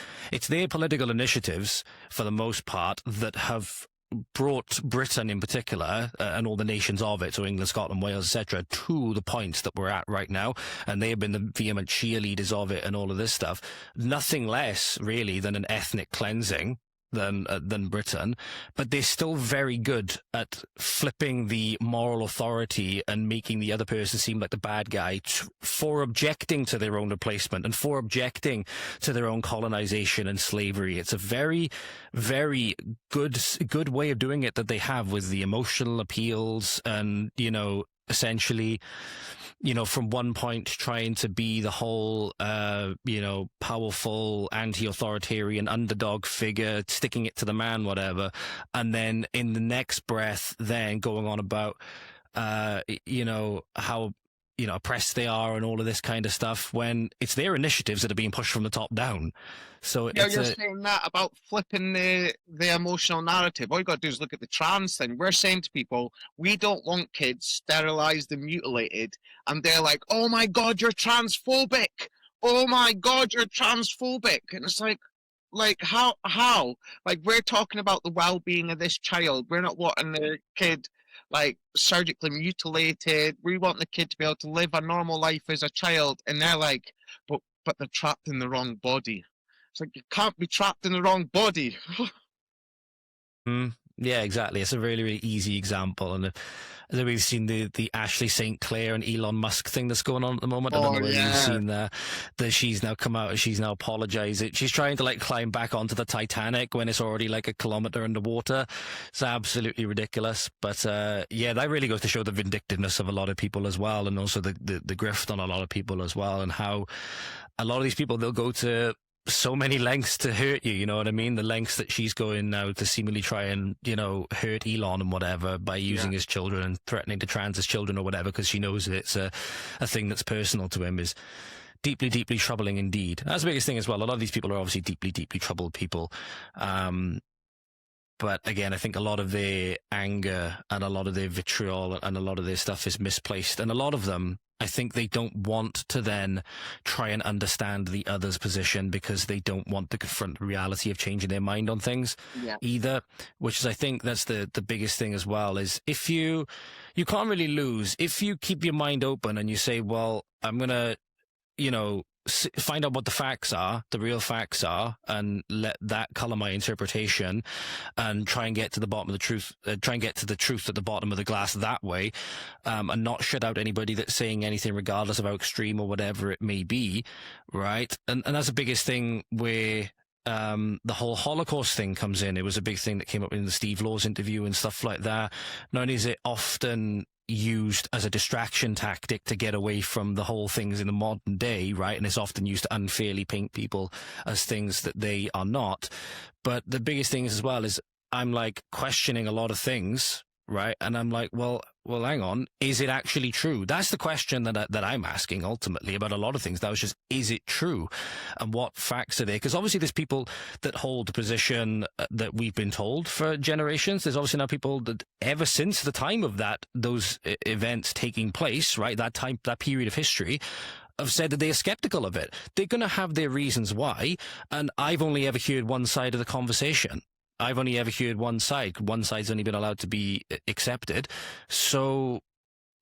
their political initiatives, for the most part, that have brought Britain in particular and all the nations of it, so England, Scotland, Wales, etc., to the points that we're at right now, and they have been the vehement cheerleaders of it and all of this stuff. Nothing less really than an ethnic cleansing than Britain, but they're still very good at flipping the moral authority and making the other person seem like the bad guy for objecting to their own replacement and for objecting to their own colonization and slavery. It's a very, very good way of doing it that they have with the emotional appeals and, you know, essentially, you know, from one point trying to be the whole, you know, powerful anti-authoritarian underdog figure, sticking it to the man, whatever. And then in the next breath, then going on about, you know, how, you know, oppressed they are and all of this kind of stuff when it's their initiatives that are being pushed from the top down. So yeah, you're saying that about flipping the emotional narrative. All you got to do is look at the trans thing. We're saying to people, we don't want kids sterilized and mutilated, and they're like, oh my God, you're transphobic. Oh my God, you're transphobic. And it's like how? Like, we're talking about the well-being of this child. We're not wanting the kid like surgically mutilated. We want the kid to be able to live a normal life as a child, and they're like, but they're trapped in the wrong body. It's like, you can't be trapped in the wrong body. Yeah, exactly. It's a really, really easy example. And then we've seen the Ashley St. Clair and Elon Musk thing that's going on at the moment. I don't know whether you've seen that she's now come out, she's now apologized. She's trying to like climb back onto the Titanic when it's already like a kilometer underwater. It's absolutely ridiculous. But yeah, that really goes to show the vindictiveness of a lot of people as well, and also the grift on a lot of people as well, and how a lot of these people, they'll go to so many lengths to hurt you, you know what I mean? The lengths that she's going now to seemingly try and, you know, hurt Elon and whatever by using his children and threatening to trans his children or whatever, because she knows it's a thing that's personal to him, is deeply, deeply troubling indeed. That's the biggest thing as well. A lot of these people are obviously deeply, deeply troubled people. But again, I think a lot of their anger and a lot of their vitriol and a lot of their stuff is misplaced. And a lot of them, I think they don't want to then try and understand the other's position because they don't want to confront the reality of changing their mind on things either, which is, I think that's the biggest thing as well, is if you can't really lose. If you keep your mind open and you say, well, I'm going to, you know, find out what the facts are, the real facts are, and let that color my interpretation and try and get to the bottom of the truth, try and get to the truth at the bottom of the glass that way, and not shut out anybody that's saying anything regardless of how extreme or whatever it may be, right? And that's the biggest thing where the whole Holocaust thing comes in. It was a big thing that came up in the Steve Laws interview and stuff like that. Not only is it often used as a distraction tactic to get away from the whole things in the modern day, right? And it's often used to unfairly paint people as things that they are not. But the biggest thing is as well is I'm like questioning a lot of things, right? And I'm like, well, hang on, is it actually true? That's the question that I'm asking ultimately about a lot of things. That was just, is it true? And what facts are there? Because obviously there's people that hold the position that we've been told for generations. There's obviously now people that ever since the time of those events taking place, right? That period of history, have said that they are skeptical of it. They're going to have their reasons why. And I've only ever heard one side of the conversation. I've only ever heard one side. One side's only been allowed to be accepted. So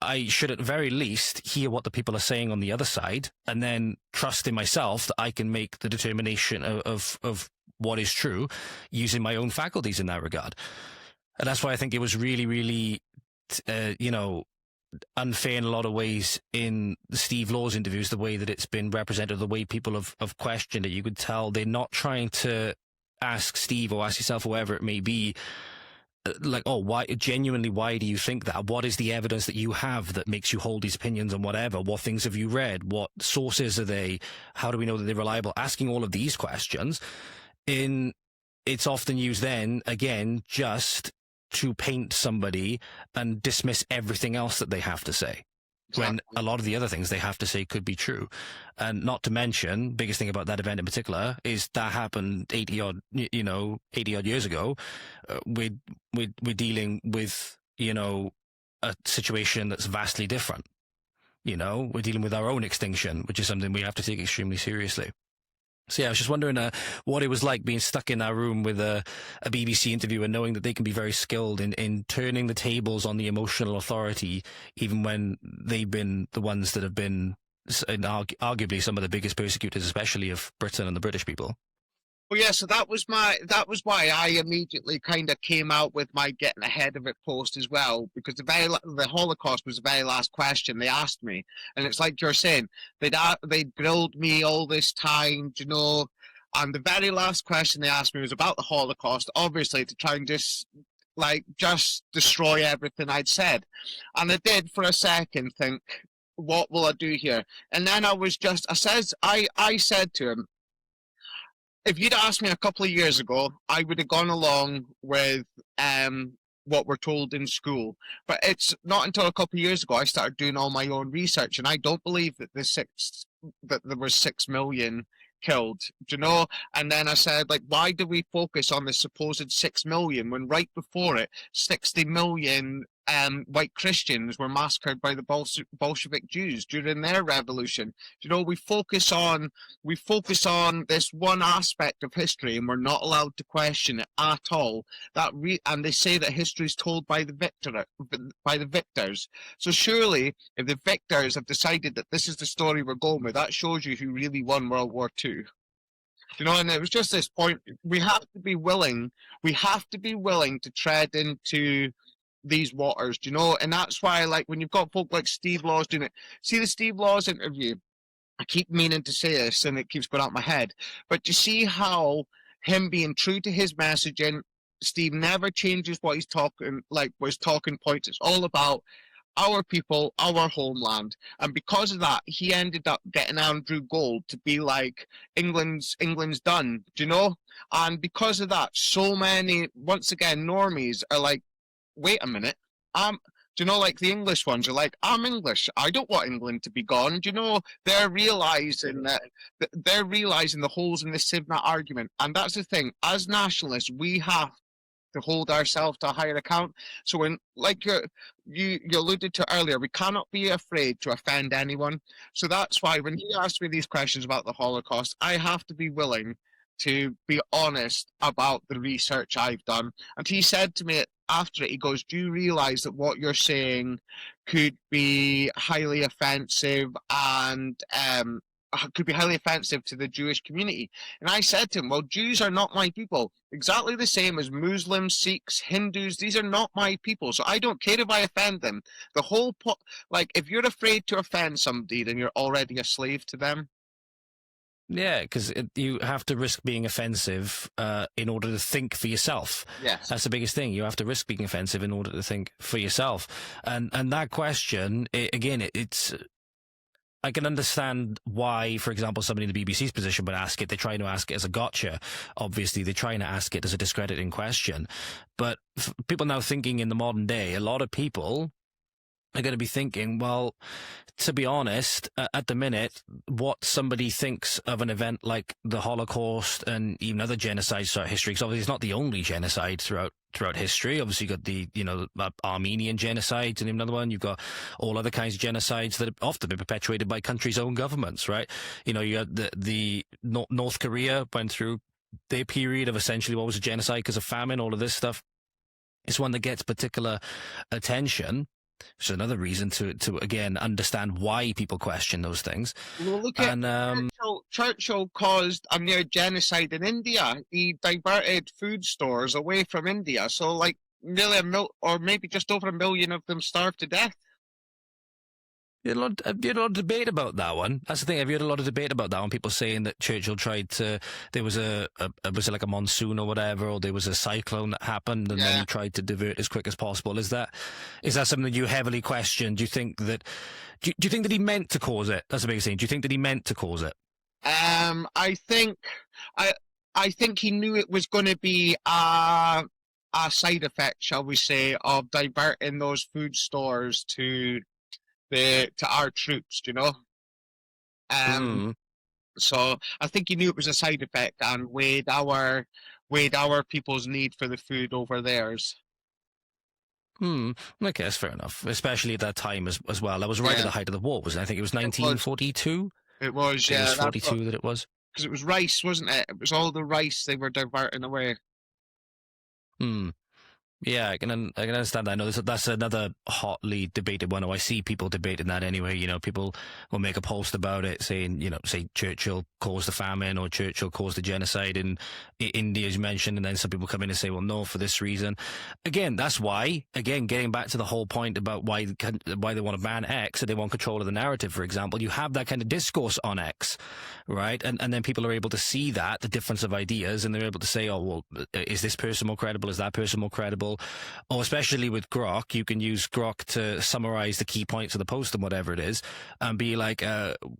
I should at the very least hear what the people are saying on the other side, and then trust in myself that I can make the determination of what is true using my own faculties in that regard. And that's why I think it was really, really, unfair in a lot of ways in Steve Law's interviews, the way that it's been represented, the way people have questioned it. You could tell they're not trying to ask Steve or ask yourself, whoever it may be, like, oh, why do you think that? What is the evidence that you have that makes you hold these opinions and whatever? What things have you read? What sources are they? How do we know that they're reliable? Asking all of these questions, it's often used then, again, just to paint somebody and dismiss everything else that they have to say, when a lot of the other things they have to say could be true. And not to mention, biggest thing about that event in particular is that happened 80 odd years ago. We're dealing with, a situation that's vastly different. We're dealing with our own extinction, which is something we have to take extremely seriously. So yeah, I was just wondering what it was like being stuck in that room with a BBC interviewer, knowing that they can be very skilled in turning the tables on the emotional authority, even when they've been the ones that have been arguably some of the biggest persecutors, especially of Britain and the British people. Well, yeah, so that was why I immediately kind of came out with my getting ahead of it post as well, because the Holocaust was the very last question they asked me, and it's like you're saying, they'd grilled me all this time, and the very last question they asked me was about the Holocaust, obviously to try and just destroy everything I'd said, and I did for a second think, what will I do here? And then I said to him, if you'd asked me a couple of years ago, I would have gone along with what we're told in school. But it's not until a couple of years ago I started doing all my own research, and I don't believe that there were 6 million killed, And then I said, why do we focus on the supposed 6 million when right before it, 60 million white Christians were massacred by the Bolshevik Jews during their revolution? We focus on this one aspect of history, and we're not allowed to question it at all. And they say that history is told by the victors. So surely, if the victors have decided that this is the story we're going with, that shows you who really won World War II. And it was just this point. We have to be willing to tread into these waters, and that's why, when you've got folk like Steve Law's doing it. See the Steve Law's interview? I keep meaning to say this, and it keeps going out my head. But you see how him being true to his messaging, Steve never changes what he's talking, his talking points. It's all about our people, our homeland. And because of that, he ended up getting Andrew Gold to be like, England's done, And because of that, so many, once again, normies are like, wait a minute, the English ones are like, I'm English, I don't want England to be gone. They're realising the holes in the Sivna argument. And that's the thing, as nationalists, we have to hold ourselves to a higher account. So when, you alluded to earlier, we cannot be afraid to offend anyone. So that's why when he asked me these questions about the Holocaust, I have to be willing to be honest about the research I've done. And he said to me after it, he goes, do you realise that what you're saying could be highly offensive and could be highly offensive to the Jewish community? And I said to him, well, Jews are not my people. Exactly the same as Muslims, Sikhs, Hindus. These are not my people. So I don't care if I offend them. The whole if you're afraid to offend somebody, then you're already a slave to them. Yeah, because you have to risk being offensive in order to think for yourself. Yes. That's the biggest thing. You have to risk being offensive in order to think for yourself. And that question, it's... I can understand why, for example, somebody in the BBC's position would ask it. They're trying to ask it as a gotcha. Obviously, they're trying to ask it as a discrediting question. But people now thinking in the modern day, a lot of people are going to be thinking, well, to be honest, at the minute, what somebody thinks of an event like the Holocaust and even other genocides throughout history, because obviously it's not the only genocide throughout history. Obviously, you've got the Armenian genocides and another one. You've got all other kinds of genocides that have often been perpetuated by countries' own governments, right? You had the North Korea went through their period of essentially what was a genocide because of famine, all of this stuff, is one that gets particular attention. So another reason to again understand why people question those things. Well, look at Churchill caused a near genocide in India. He diverted food stores away from India, so like nearly or maybe just over 1 million of them starved to death. You had a lot of debate about that one. That's the thing. Have you had a lot of debate about that one? People saying that Churchill tried to. There was was it like a monsoon or whatever, or there was a cyclone that happened, and then he tried to divert as quick as possible. Is that something that you heavily question? Do you think that? Do you think that he meant to cause it? That's the biggest thing. Do you think that he meant to cause it? I think he knew it was going to be a side effect, shall we say, of diverting those food stores to our troops, you know. So I think he knew it was a side effect and weighed our people's need for the food over theirs. Okay, that's fair enough. Especially at that time as well. That was right at the height of the war, wasn't it? I think it was 1942. It was, yeah. It was 42 that it was. Because it was rice, wasn't it? It was all the rice they were diverting away. Yeah, I can understand that. I know that's another hotly debated one. I see people debating that anyway. You know, people will make a post about it saying, you know, say Churchill caused the famine or Churchill caused the genocide in India, as you mentioned, and then some people come in and say, well, no, for this reason. Again, that's why. Again, getting back to the whole point about why they want to ban X, so they want control of the narrative, for example. You have that kind of discourse on X, right? And then people are able to see that, the difference of ideas, and they're able to say, oh, well, is this person more credible? Is that person more credible? Or especially with Grok, you can use Grok to summarize the key points of the post and whatever it is, and be like,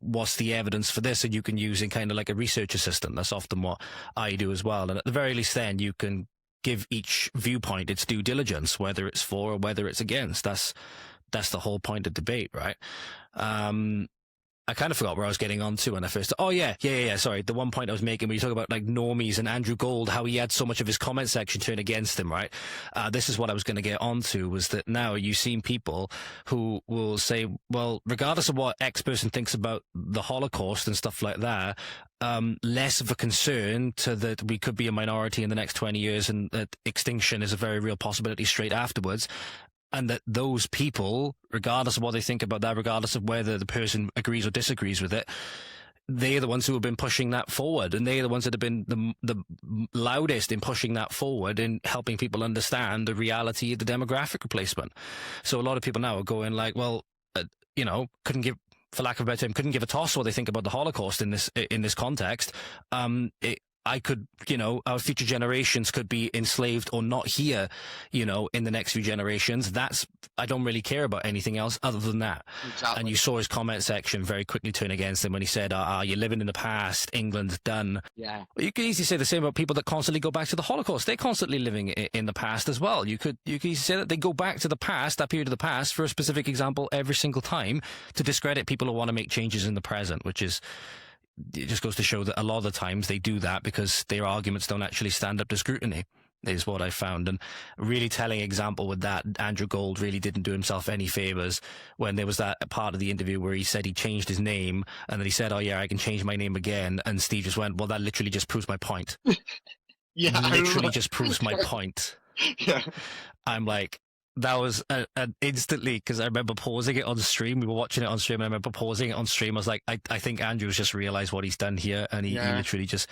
what's the evidence for this? And you can use in kind of like a research assistant. That's often what I do as well. And at the very least then you can give each viewpoint its due diligence, whether it's for or whether it's against. That's the whole point of debate, right? I kind of forgot where I was getting on to when I first... Oh, yeah. Sorry. The one point I was making where you talk about like normies and Andrew Gold, how he had so much of his comment section turned against him, right? This is what I was going to get onto, was that now you've seen people who will say, well, regardless of what X person thinks about the Holocaust and stuff like that, less of a concern to that we could be a minority in the next 20 years and that extinction is a very real possibility straight afterwards. And that those people, regardless of what they think about that, regardless of whether the person agrees or disagrees with it, they're the ones who have been pushing that forward. And they're the ones that have been the loudest in pushing that forward and helping people understand the reality of the demographic replacement. So a lot of people now are going like, well, you know, couldn't give a toss what they think about the Holocaust in this context. I could, you know, our future generations could be enslaved or not here, you know, in the next few generations. I don't really care about anything else other than that. Exactly. And you saw his comment section very quickly turn against him when he said, you're living in the past, England's done. Yeah. But you could easily say the same about people that constantly go back to the Holocaust. They're constantly living in the past as well. You could easily say that they go back to the past, that period of the past, for a specific example every single time to discredit people who want to make changes in the present, which is... It just goes to show that a lot of the times they do that because their arguments don't actually stand up to scrutiny, is what I found. And a really telling example with that, Andrew Gold really didn't do himself any favours when there was that part of the interview where he said he changed his name and then he said, oh yeah, I can change my name again. And Steve just went, well, that literally just proves my point. Yeah, literally just proves my point. Yeah. I'm like... That was instantly, because I remember pausing it on stream. We were watching it on stream, and I remember pausing it on stream. I was like, I think Andrew's just realised what he's done here, and he literally just,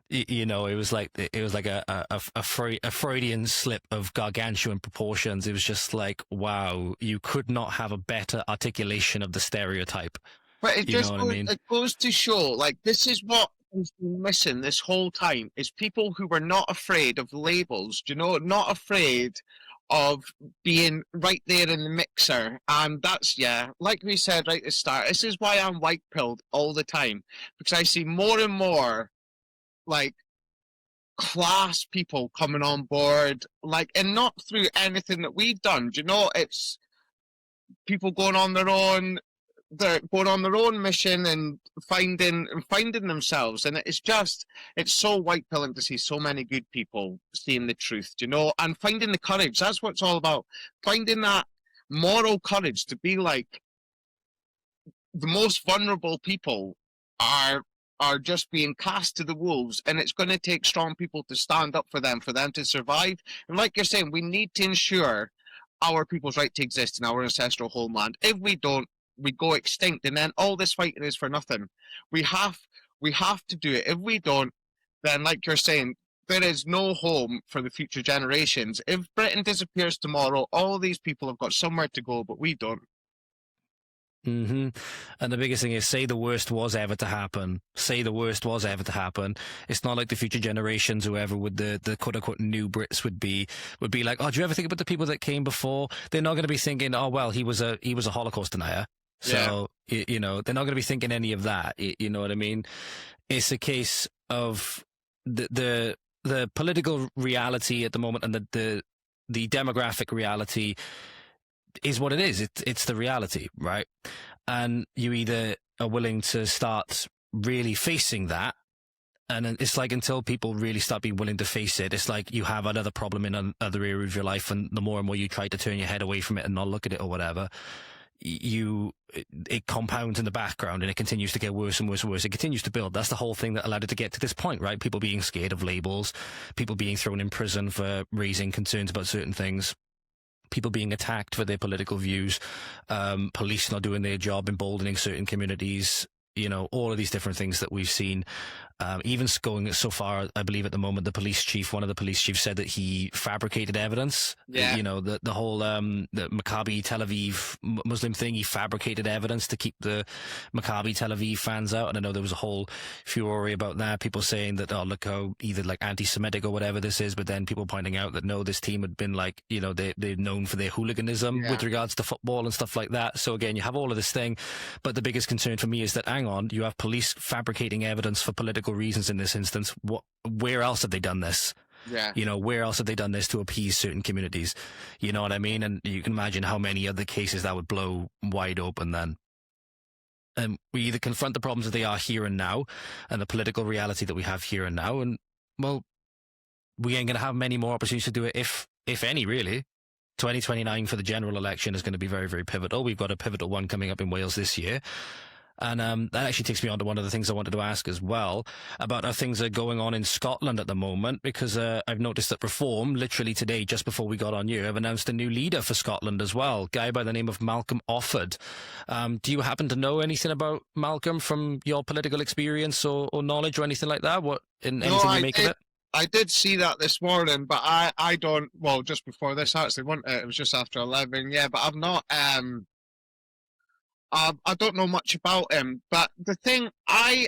you know, it was like a Freudian slip of gargantuan proportions. It was just like, wow, you could not have a better articulation of the stereotype. But it it goes to show, like, this is what has been missing this whole time, is people who were not afraid of labels, you know, not afraid of being right there in the mixer. And that's, like we said right at the start, this is why I'm white-pilled all the time, because I see more and more, like, class people coming on board, like, and not through anything that we've done, you know, it's people going on their own, they're going on their own mission and finding themselves. And it's so white pilling to see so many good people seeing the truth, you know, and finding the courage. That's what it's all about. Finding that moral courage to be like, the most vulnerable people are are just being cast to the wolves, and it's going to take strong people to stand up for them to survive. And like you're saying, we need to ensure our people's right to exist in our ancestral homeland. If we don't, we go extinct, and then all this fighting is for nothing. We have to do it. If we don't, then like you're saying, there is no home for the future generations. If Britain disappears tomorrow, all these people have got somewhere to go, but we don't. Mm-hmm. And the biggest thing is, say the worst was ever to happen. Say the worst was ever to happen. It's not like the future generations, whoever would the quote unquote new Brits would be like, oh, do you ever think about the people that came before? They're not going to be thinking, oh well, he was a Holocaust denier. So you know, they're not going to be thinking any of that. You know what I mean? It's a case of the political reality at the moment, and the demographic reality is what it is. It's the reality, right? And you either are willing to start really facing that, and it's like, until people really start being willing to face it, it's like you have another problem in another area of your life, and the more and more you try to turn your head away from it and not look at it or whatever, it compounds in the background, and it continues to get worse and worse and worse. It continues to build. That's the whole thing that allowed it to get to this point, right? People being scared of labels, people being thrown in prison for raising concerns about certain things, people being attacked for their political views, police not doing their job, emboldening certain communities, you know, all of these different things that we've seen. Even going so far, I believe at the moment, one of the police chiefs said that he fabricated evidence. Yeah. You know, the whole the Maccabi Tel Aviv Muslim thing, he fabricated evidence to keep the Maccabi Tel Aviv fans out. And I know there was a whole furore about that, people saying that, oh, look how either like anti-Semitic or whatever this is, but then people pointing out that no, this team had been like, you know, they're known for their hooliganism with regards to football and stuff like that. So again, you have all of this thing, but the biggest concern for me is that, hang on, you have police fabricating evidence for political reasons in this instance. Where else have they done this? Yeah. You know, where else have they done this to appease certain communities? You know what I mean? And you can imagine how many other cases that would blow wide open then. And we either confront the problems that they are here and now, and the political reality that we have here and now, and, well, we ain't going to have many more opportunities to do it, if any, really. 2029 for the general election is going to be very, very pivotal. We've got a pivotal one coming up in Wales this year. And that actually takes me on to one of the things I wanted to ask as well, about how things are going on in Scotland at the moment, because I've noticed that Reform, literally today, just before we got on here, have announced a new leader for Scotland as well, a guy by the name of Malcolm Offord. Do you happen to know anything about Malcolm from your political experience or knowledge or anything like that? Anything you make of it? I did see that this morning, but I don't, well, just before this, actually, it was just after 11, yeah, but I've not, I don't know much about him, but the thing, I,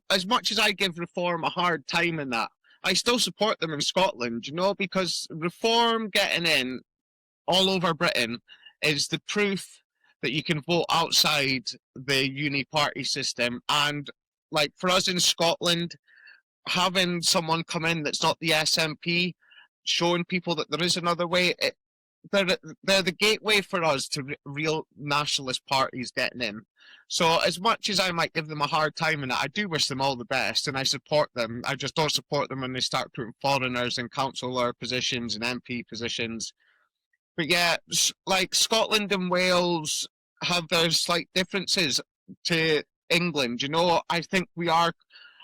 as much as I give Reform a hard time in that, I still support them in Scotland, you know, because Reform getting in all over Britain is the proof that you can vote outside the uni-party system. And, like, for us in Scotland, having someone come in that's not the SNP, showing people that there is another way, they're the gateway for us to real nationalist parties getting in. So as much as I might give them a hard time in it, I do wish them all the best, and I support them. I just don't support them when they start putting foreigners in councillor positions and MP positions. But yeah, like Scotland and Wales have their slight differences to England. You know, I think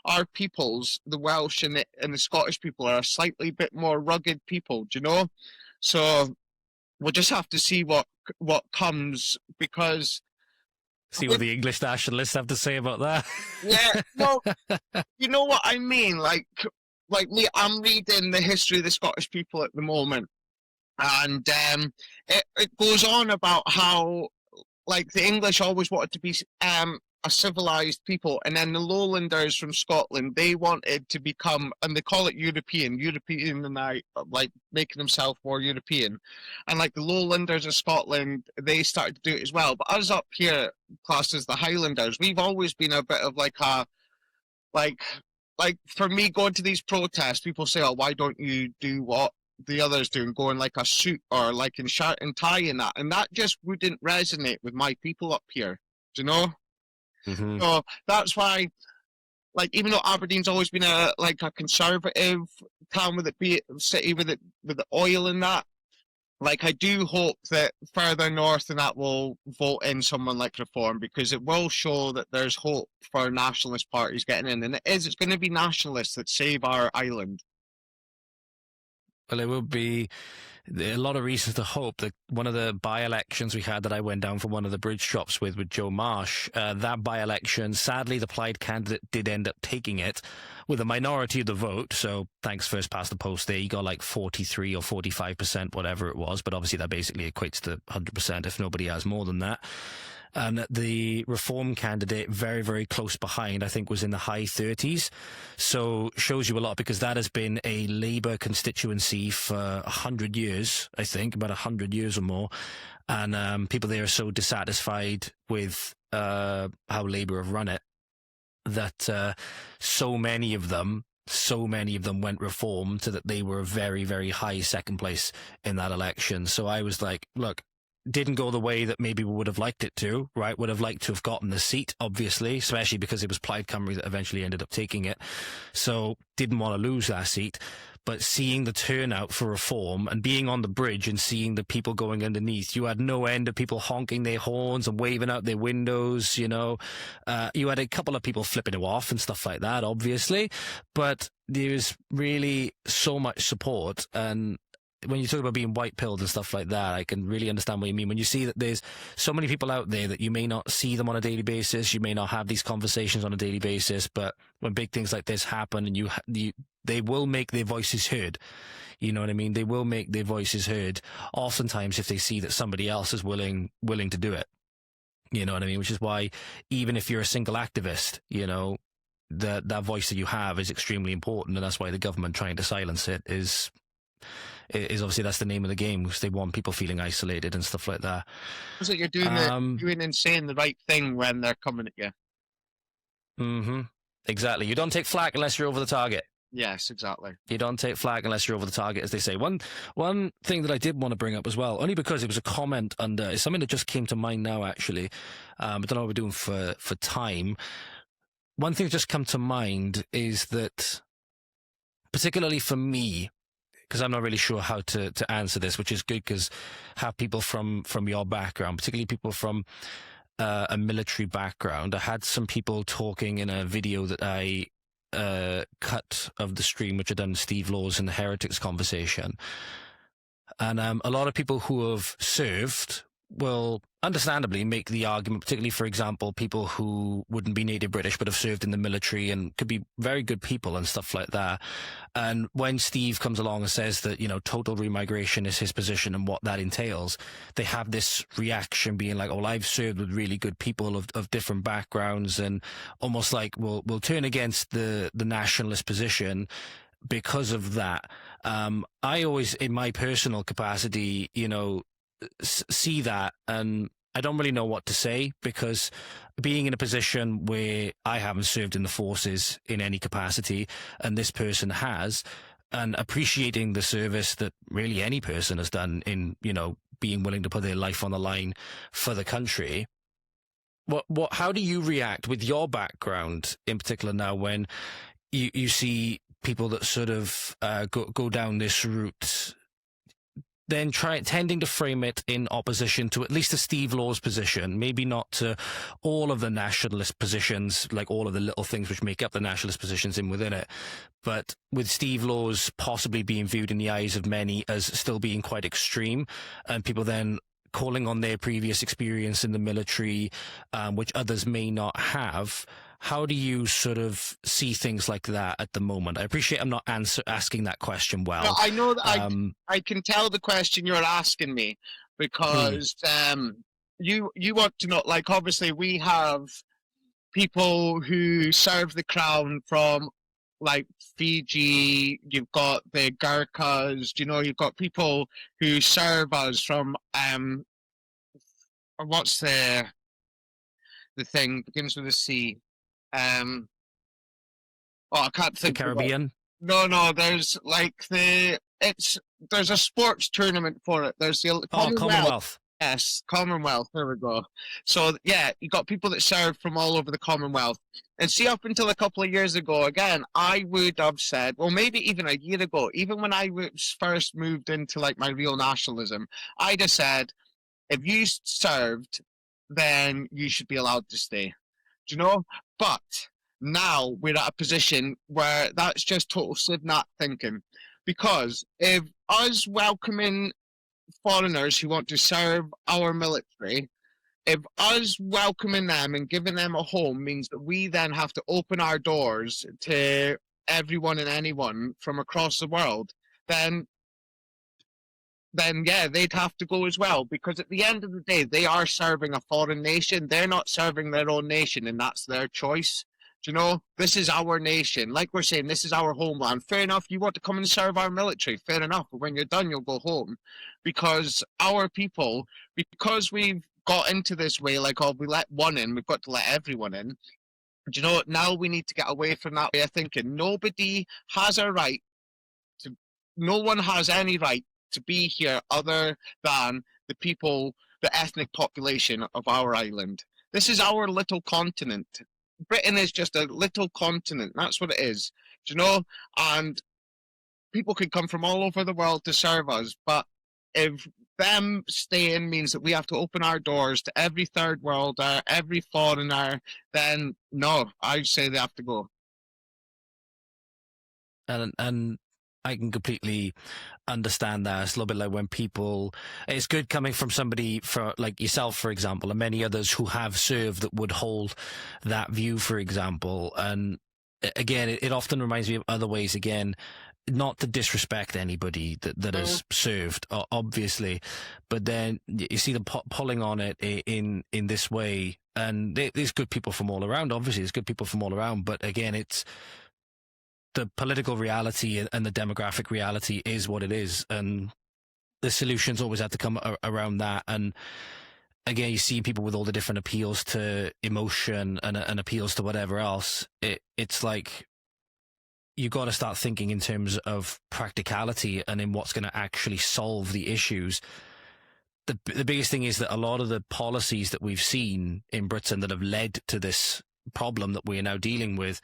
our peoples, the Welsh and the Scottish people, are a slightly bit more rugged people. Do you know? So we'll just have to see what comes, because see what the English nationalists have to say about that. Yeah, well, you know what I mean. Like me, I'm reading the history of the Scottish people at the moment, and it goes on about how, like, the English always wanted to be a civilized people, and then the lowlanders from Scotland, they wanted to become, and they call it European, and I like making themselves more European, and like the lowlanders of Scotland, they started to do it as well. But us up here, classed as the Highlanders, we've always been a bit of like for me, going to these protests, people say, oh, why don't you do what the others do and go in like a suit or like in shirt and tie and that just wouldn't resonate with my people up here, do you know? Mm-hmm. So that's why, like, even though Aberdeen's always been a conservative town, with it be a city with the oil and that, Like, I do hope that further north and that will vote in someone like Reform, because it will show that there's hope for nationalist parties getting in. And it's going to be nationalists that save our island. Well, it will be a lot of reasons to hope that one of the by-elections we had that I went down for one of the bridge shops with Joe Marsh, that by-election, sadly, the Plaid candidate did end up taking it with a minority of the vote. So thanks first past the post there. He got like 43 or 45%, whatever it was. But obviously that basically equates to 100% if nobody has more than that. And the Reform candidate, very, very close behind, I think was in the high 30s. So shows you a lot, because that has been a Labour constituency for 100 years, I think, about 100 years or more. And people there are so dissatisfied with how Labour have run it that so many of them went Reform, so that they were a very, very high second place in that election. So I was like, look, didn't go the way that maybe we would have liked it to, right? Would have liked to have gotten the seat, obviously, especially because it was Plaid Cymru that eventually ended up taking it. So didn't want to lose that seat. But seeing the turnout for Reform and being on the bridge and seeing the people going underneath, you had no end of people honking their horns and waving out their windows, you know. You had a couple of people flipping it off and stuff like that, obviously. But there was really so much support. And when you talk about being white-pilled and stuff like that, I can really understand what you mean. When you see that there's so many people out there that you may not see them on a daily basis, you may not have these conversations on a daily basis, but when big things like this happen, and they will make their voices heard. You know what I mean? They will make their voices heard, oftentimes if they see that somebody else is willing to do it. You know what I mean? Which is why, even if you're a single activist, you know, that voice that you have is extremely important, and that's why the government trying to silence it is obviously, that's the name of the game, because they want people feeling isolated and stuff like that. So you're doing and saying the right thing when they're coming at you. Mm-hmm. Exactly. You don't take flak unless you're over the target. Yes, exactly. You don't take flak unless you're over the target, as they say. One thing that I did want to bring up as well, only because it was a comment under, it's something that just came to mind now, actually. I don't know what we're doing for time. One thing that just come to mind is that, particularly for me, because I'm not really sure how to answer this, which is good, because have people from your background, particularly people from a military background. I had some people talking in a video that I cut of the stream, which I done Steve Laws in the Heretics conversation. And a lot of people who have served will understandably make the argument, particularly, for example, people who wouldn't be native British but have served in the military and could be very good people and stuff like that. And when Steve comes along and says that, you know, total remigration is his position and what that entails, they have this reaction being like, oh, well, I've served with really good people of different backgrounds, and almost like we'll turn against the nationalist position because of that. I always, in my personal capacity, you know, see that, and I don't really know what to say, because being in a position where I haven't served in the forces in any capacity and this person has, and appreciating the service that really any person has done in, you know, being willing to put their life on the line for the country. How do you react with your background in particular now when you see people that sort of go down this route, then tending to frame it in opposition to at least the Steve Laws position, maybe not to all of the nationalist positions, like all of the little things which make up the nationalist positions within it, but with Steve Laws possibly being viewed in the eyes of many as still being quite extreme, and people then calling on their previous experience in the military, which others may not have. How do you sort of see things like that at the moment? I appreciate I'm not asking that question well. No, I know that I can tell the question you're asking me, because you want to know, like, obviously we have people who serve the crown from, like, Fiji, you've got the Gurkhas, you know, you've got people who serve us from, what's the thing, begins with a C. I can't think. The Caribbean? No, there's like there's a sports tournament for it. There's the Commonwealth. Yes, Commonwealth. There we go. So yeah, you got people that serve from all over the Commonwealth. And see, up until a couple of years ago, again, I would have said, well, maybe even a year ago, even when I was first moved into like my real nationalism, I'd have said, if you served, then you should be allowed to stay. Do you know? But now we're at a position where that's just total Sivnat thinking. Because if us welcoming foreigners who want to serve our military, if us welcoming them and giving them a home means that we then have to open our doors to everyone and anyone from across the world, then yeah, they'd have to go as well, because at the end of the day, they are serving a foreign nation. They're not serving their own nation, and that's their choice. Do you know? This is our nation. Like we're saying, this is our homeland. Fair enough, you want to come and serve our military. Fair enough, but when you're done, you'll go home. Because our people, because we've got into this way, like, oh, we let one in, we've got to let everyone in. Do you know what? Now we need to get away from that way of thinking. Nobody has a right to, no one has any right to be here other than the people, the ethnic population of our island. This is our little continent. Britain is just a little continent. That's what it is. Do you know? And people can come from all over the world to serve us. But if them staying means that we have to open our doors to every third worlder, every foreigner, then no, I'd say they have to go. And I can completely understand that. It's a little bit like when people, it's good coming from somebody for like yourself, for example, and many others who have served that would hold that view, for example. And again, it often reminds me of other ways, again, not to disrespect anybody that has served, obviously, but then you see them pulling on it in this way. And there's good people from all around, obviously, there's good people from all around, but again, it's, the political reality and the demographic reality is what it is, and the solutions always have to come around that. And again, you see people with all the different appeals to emotion and appeals to whatever else. It's like you got to start thinking in terms of practicality and in what's going to actually solve the issues. The biggest thing is that a lot of the policies that we've seen in Britain that have led to this problem that we are now dealing with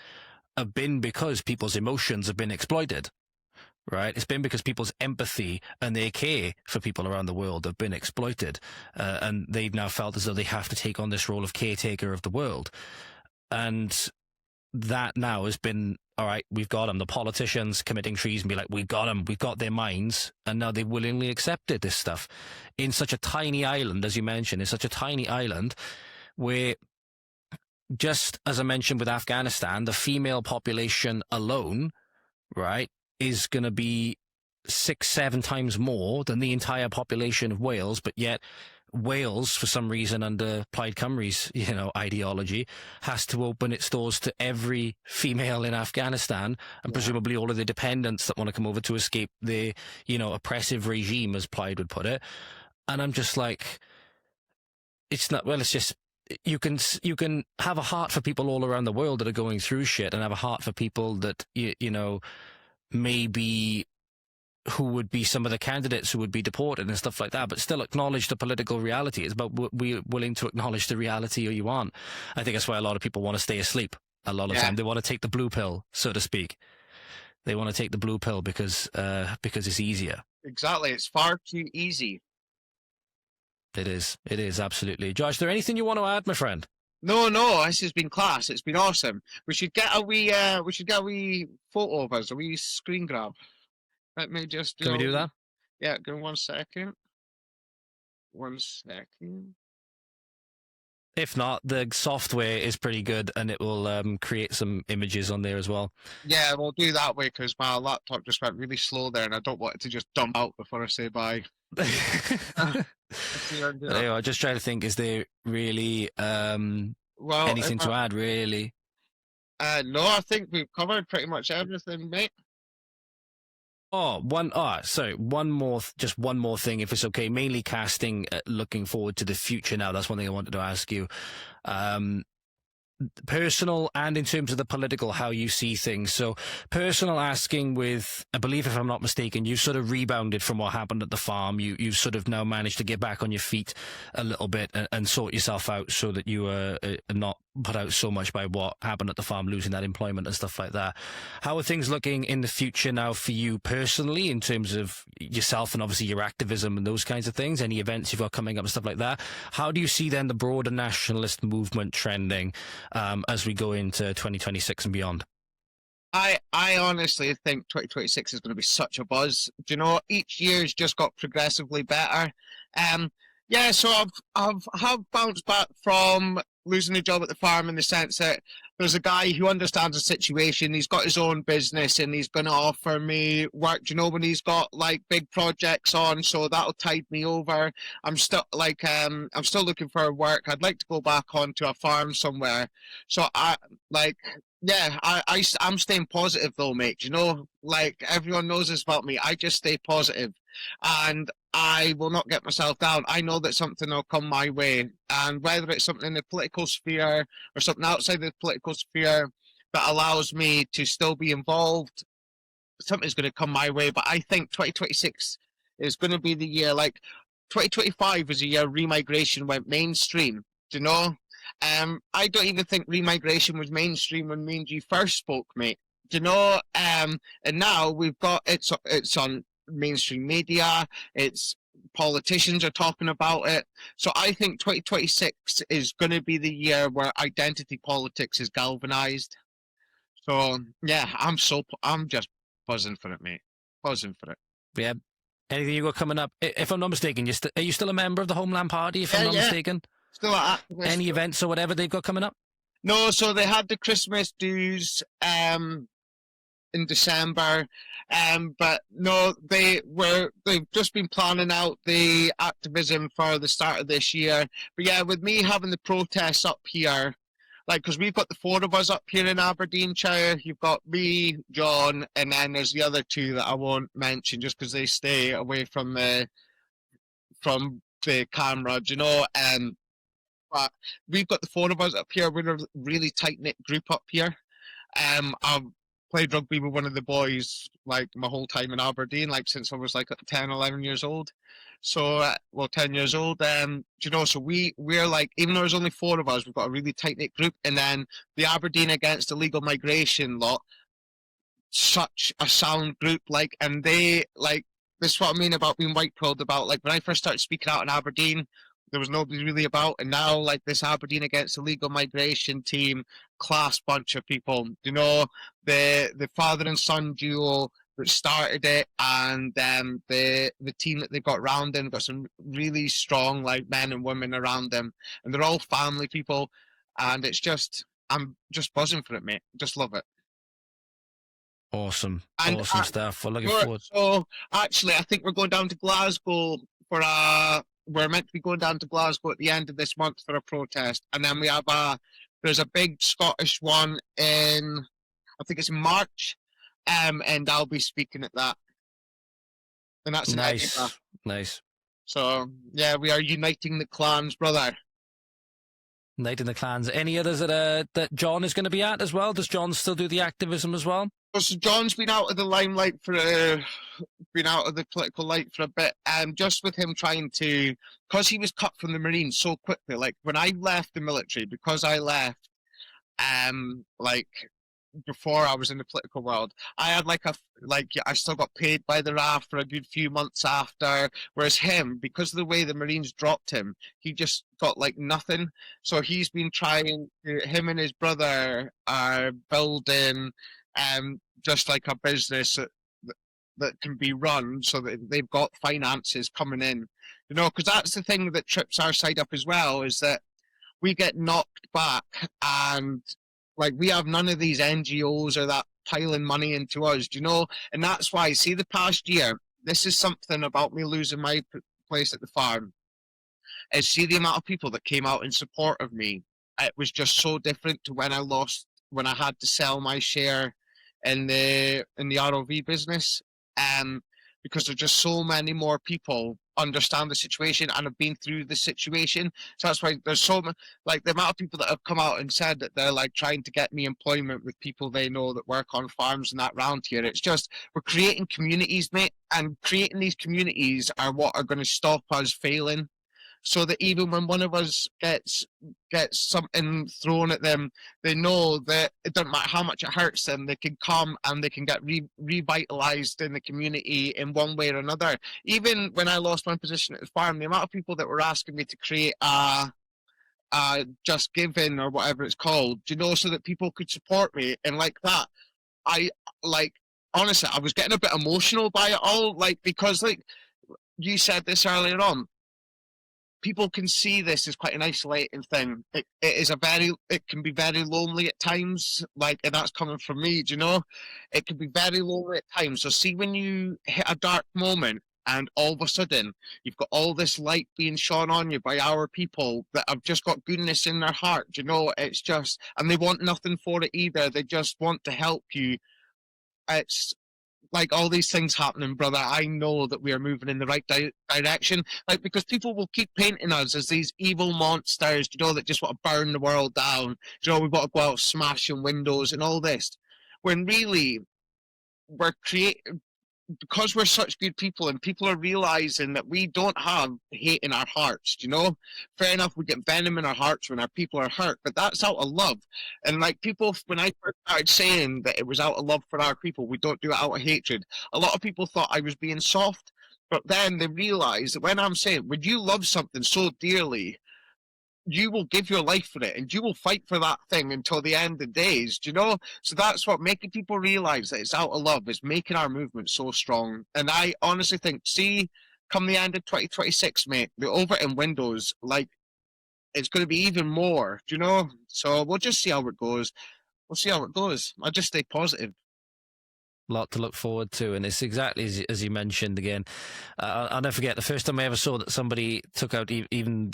have been because people's emotions have been exploited, right? It's been because people's empathy and their care for people around the world have been exploited. And they've now felt as though they have to take on this role of caretaker of the world. And that now has been, all right, we've got them. The politicians committing treason be like, we've got them. We've got their minds. And now they've willingly accepted this stuff. In such a tiny island, as you mentioned, in such a tiny island where, just as I mentioned with Afghanistan, the female population alone, right, is going to be 6-7 times more than the entire population of Wales. But yet Wales, for some reason, under Plaid Cymru's, ideology, has to open its doors to every female in Afghanistan, and presumably all of the dependents that want to come over to escape the, oppressive regime, as Plaid would put it. And I'm just like, it's not, well, it's just, you can have a heart for people all around the world that are going through shit, and have a heart for people that, maybe who would be some of the candidates who would be deported and stuff like that, but still acknowledge the political reality. It's about we're willing to acknowledge the reality or you aren't. I think that's why a lot of people want to stay asleep a lot of the time. They want to take the blue pill, so to speak. They want to take the blue pill because it's easier. Exactly. It's far too easy. It is, absolutely. Josh, is there anything you want to add, my friend? No, this has been class. It's been awesome. We should get a wee photo of us, a wee screen grab. Let me just Can we do that? Yeah, give me 1 second. 1 second. If not, the software is pretty good, and it will create some images on there as well. Yeah, we'll do that way, because my laptop just went really slow there, and I don't want it to just dump out before I say bye. Anyway, I just try to think, is there really anything to add, really? No, I think we've covered pretty much everything, mate. One more thing, if it's okay. Mainly casting, looking forward to the future now. That's one thing I wanted to ask you. personal and in terms of the political, how you see things. So personal, asking with, I believe if I'm not mistaken, you sort of rebounded from what happened at the farm. You've sort of now managed to get back on your feet a little bit and sort yourself out so that you are not put out so much by what happened at the farm, losing that employment and stuff like that. How are things looking in the future now for you personally in terms of yourself and obviously your activism and those kinds of things? Any events you've got coming up and stuff like that? How do you see then the broader nationalist movement trending as we go into 2026 and beyond? I honestly think 2026 is going to be such a buzz. Do you know, each year's just got progressively better. Yeah, so I've bounced back from losing a job at the farm in the sense that there's a guy who understands the situation. He's got his own business and he's going to offer me work. Do you know, when he's got like big projects on, so that'll tide me over. I'm still looking for work. I'd like to go back onto a farm somewhere. So I'm staying positive though, mate. You know, like everyone knows this about me. I just stay positive and I will not get myself down. I know that something will come my way, and whether it's something in the political sphere or something outside the political sphere that allows me to still be involved, something's going to come my way. But I think 2026 is going to be the year. Like 2025 was a year remigration went mainstream. Do you know? I don't even think remigration was mainstream when me and you first spoke, mate. Do you know? And now we've got it's on mainstream media. It's politicians are talking about it. So I think 2026 is going to be the year where identity politics is galvanized. So yeah, I'm just buzzing for it, mate. Buzzing for it. Yeah. Anything you got coming up? If I'm not mistaken, are you still a member of the Homeland Party? If I'm not mistaken. Still at any events or whatever they've got coming up? No, so they had the Christmas dues in December, but no, they've just been planning out the activism for the start of this year. But yeah, with me having the protests up here, like, because we've got the four of us up here in Aberdeenshire. You've got me, John, and then there's the other two that I won't mention just because they stay away from the camera, you know. But we've got the four of us up here. We're a really tight-knit group up here. I've played rugby with one of the boys like my whole time in Aberdeen, like since I was like 10, 11 years old. So, 10 years old. You know, so we're like, even though there's only four of us, we've got a really tight-knit group. And then the Aberdeen Against Illegal Migration lot, such a sound group, like, and they, like, this is what I mean about being white-pilled about, like, when I first started speaking out in Aberdeen, there was nobody really about, and now like this Aberdeen Against Illegal Migration team, class bunch of people, you know, the father and son duo that started it, and the team that they've got around them, got some really strong like men and women around them, and they're all family people, and it's just, I'm just buzzing for it, mate. Just love it. Awesome. And awesome stuff. We're looking forward. So actually, I think we're going down to Glasgow for we're meant to be going down to Glasgow at the end of this month for a protest, and then we have there's a big Scottish one in, I think it's March, and I'll be speaking at that. And that's nice. So yeah, we are uniting the clans, brother. Uniting the clans. Any others that John is going to be at as well? Does John still do the activism as well? So John's been out of the limelight been out of the political light for a bit, and just with him trying to, because he was cut from the Marines so quickly, like when I left the military, because I left, like before I was in the political world, I had I still got paid by the RAF for a good few months after, whereas him, because of the way the Marines dropped him, he just got like nothing. So he's been trying him and his brother are building just like a business that can be run so that they've got finances coming in, you know, because that's the thing that trips our side up as well, is that we get knocked back and like we have none of these NGOs or that piling money into us, you know, and that's why, see, the past year, this is something about me losing my place at the farm, is see the amount of people that came out in support of me. It was just so different to when I had to sell my share in the ROV business, because there's just so many more people understand the situation and have been through the situation. So that's why there's so many, like the amount of people that have come out and said that they're like trying to get me employment with people they know that work on farms and that round here. It's just, we're creating communities, mate, and creating these communities are what are going to stop us failing. So that even when one of us gets something thrown at them, they know that it doesn't matter how much it hurts them, they can come and they can get revitalized in the community in one way or another. Even when I lost my position at the farm, the amount of people that were asking me to create a Just Giving or whatever it's called, you know, so that people could support me and like that, I like, honestly, I was getting a bit emotional by it all, like, because like you said this earlier on, people can see this as quite an isolating thing. It can be very lonely at times, like, and that's coming from me, do you know? It can be very lonely at times. So see when you hit a dark moment and all of a sudden you've got all this light being shone on you by our people that have just got goodness in their heart, do you know? It's just, and they want nothing for it either. They just want to help you. It's like all these things happening, brother. I know that we are moving in the right direction. Like, because people will keep painting us as these evil monsters, you know, that just want to burn the world down. You know, we've got to go out smashing windows and all this. When really, we're creating, because we're such good people and people are realizing that we don't have hate in our hearts, you know? Fair enough, we get venom in our hearts when our people are hurt, but that's out of love. And like people, when I first started saying that it was out of love for our people, we don't do it out of hatred, a lot of people thought I was being soft, but then they realized that when I'm saying, when you love something so dearly, you will give your life for it and you will fight for that thing until the end of days, do you know? So that's what making people realize that it's out of love is making our movement so strong. And I honestly think, see, come the end of 2026, mate, the Overton windows, like, it's going to be even more, do you know? So we'll just see how it goes. We'll see how it goes. I'll just stay positive. Lot to look forward to, and it's exactly as you mentioned again. I'll never forget the first time I ever saw that somebody took out even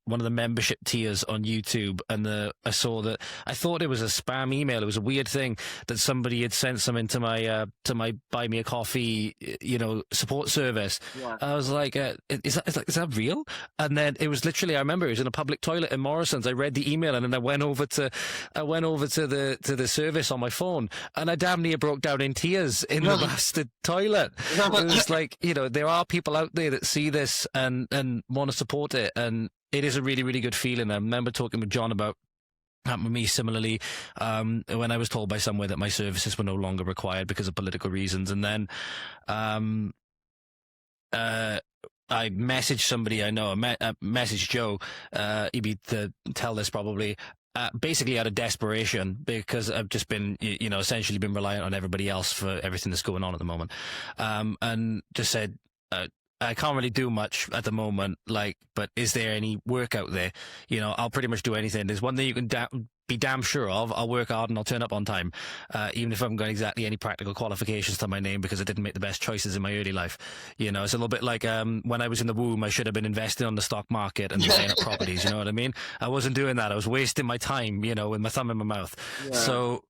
one of the membership tiers on YouTube, and I saw that, I thought it was a spam email. It was a weird thing that somebody had sent something to my buy me a coffee, you know, support service. Yeah. I was like, is that real? And then it was literally, I remember it was in a public toilet in Morrison's. I read the email and then I went over to the service on my phone, and I damn near broke down in tears in the bastard toilet. It was like, you know, there are people out there that see this and want to support it, and it is a really, really good feeling. I remember talking with John about happened with me similarly when I was told by somewhere that my services were no longer required because of political reasons, and then I messaged somebody I know, messaged Joe, he'd be to tell this probably, basically out of desperation, because I've just been, you know, essentially been reliant on everybody else for everything that's going on at the moment. And just said, I can't really do much at the moment, like, but is there any work out there? You know, I'll pretty much do anything. There's one thing you can be damn sure of. I'll work hard and I'll turn up on time, even if I haven't got exactly any practical qualifications to my name because I didn't make the best choices in my early life. You know, it's a little bit like when I was in the womb, I should have been investing on the stock market and buying up properties, you know what I mean? I wasn't doing that. I was wasting my time, you know, with my thumb in my mouth. Yeah. So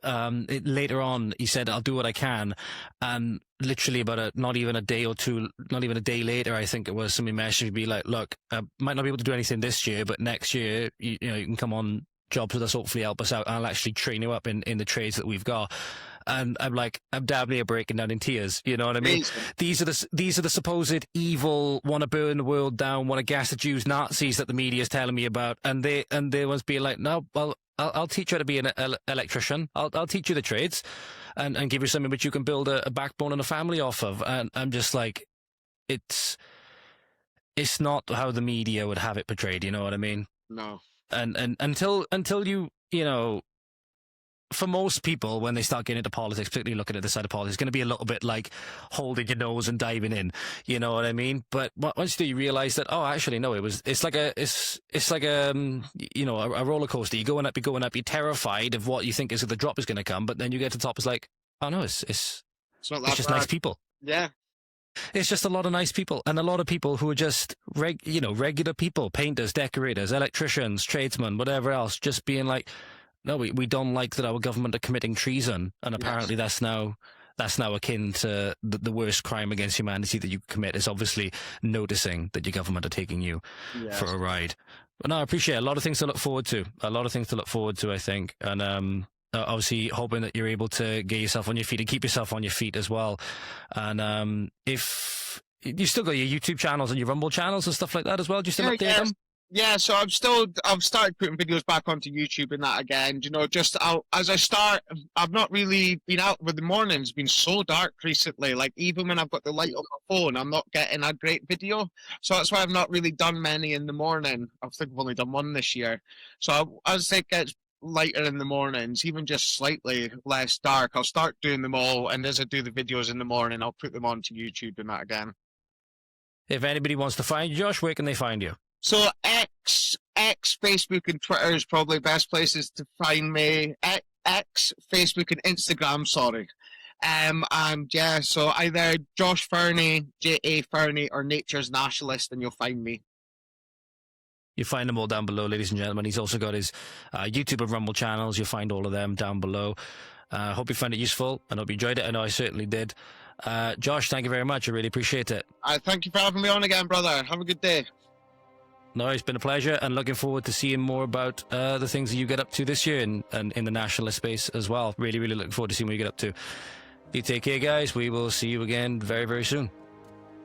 later on, he said, I'll do what I can. And literally about not even a day later, I think it was, somebody messaged me like, look, I might not be able to do anything this year, but next year, you know, you can come on jobs with us, hopefully help us out. I'll actually train you up in the trades that we've got. And I'm like, I'm damn near breaking down in tears. You know what I mean? These are the supposed evil, want to burn the world down, want to gas the Jews, Nazis that the media is telling me about. And they was being like, no, well, I'll teach you how to be an electrician. I'll teach you the trades and give you something which you can build a backbone and a family off of. And I'm just like, it's not how the media would have it portrayed. You know what I mean? No. And until you know, for most people, when they start getting into politics, particularly looking at the side of politics, it's going to be a little bit like holding your nose and diving in. You know what I mean? But once you realize that, oh, actually, no, it's like a you know, a roller coaster. You're going up, you're terrified of what you think is the drop is going to come, but then you get to the top, it's like, oh no, it's not that it's just bad. Nice people. Yeah. It's just a lot of nice people, and a lot of people who are just regular people, painters, decorators, electricians, tradesmen, whatever else, just being like, no, we don't like that our government are committing treason, and apparently that's now that's now akin to the worst crime against humanity that you could commit, is obviously noticing that your government are taking you for a ride. But no, I appreciate it. A lot of things to look forward to. I think. And obviously hoping that you're able to get yourself on your feet and keep yourself on your feet as well. And if you still got your YouTube channels and your Rumble channels and stuff like that as well, do you still update them? Yeah, so I've started putting videos back onto YouTube and that again. You know, I've not really been out with the mornings. It's been so dark recently. Like, even when I've got the light on my phone, I'm not getting a great video. So that's why I've not really done many in the morning. I think I've only done one this year. So as it gets lighter in the mornings, even just slightly less dark, I'll start doing them all. And as I do the videos in the morning, I'll put them onto YouTube and that again. If anybody wants to find you, Josh, where can they find you? So X, Facebook and Twitter is probably best places to find me. X, Facebook and Instagram, sorry. And yeah, so either Josh Fernie, J.A. Fernie, or Nature's Nationalist, and you'll find me. You find them all down below, ladies and gentlemen. He's also got his YouTube and Rumble channels. You'll find all of them down below. Hope you found it useful and hope you enjoyed it. I know I certainly did. Josh, thank you very much. I really appreciate it. Thank you for having me on again, brother. Have a good day. No, it's been a pleasure, and looking forward to seeing more about the things that you get up to this year and in the nationalist space as well. Really, really looking forward to seeing what you get up to. You take care, guys. We will see you again very, very soon.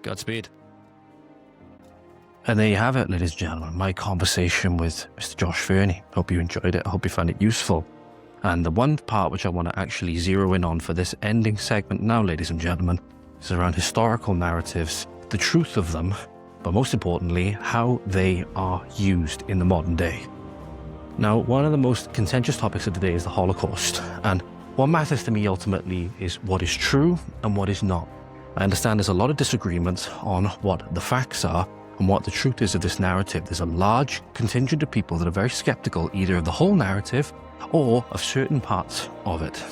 Godspeed. And there you have it, ladies and gentlemen, my conversation with Mr. Josh Fernie. Hope you enjoyed it. I hope you found it useful. And the one part which I want to actually zero in on for this ending segment now, ladies and gentlemen, is around historical narratives, the truth of them, but most importantly, how they are used in the modern day. Now, one of the most contentious topics of the day is the Holocaust, and what matters to me ultimately is what is true and what is not. I understand there's a lot of disagreements on what the facts are and what the truth is of this narrative. There's a large contingent of people that are very skeptical either of the whole narrative or of certain parts of it.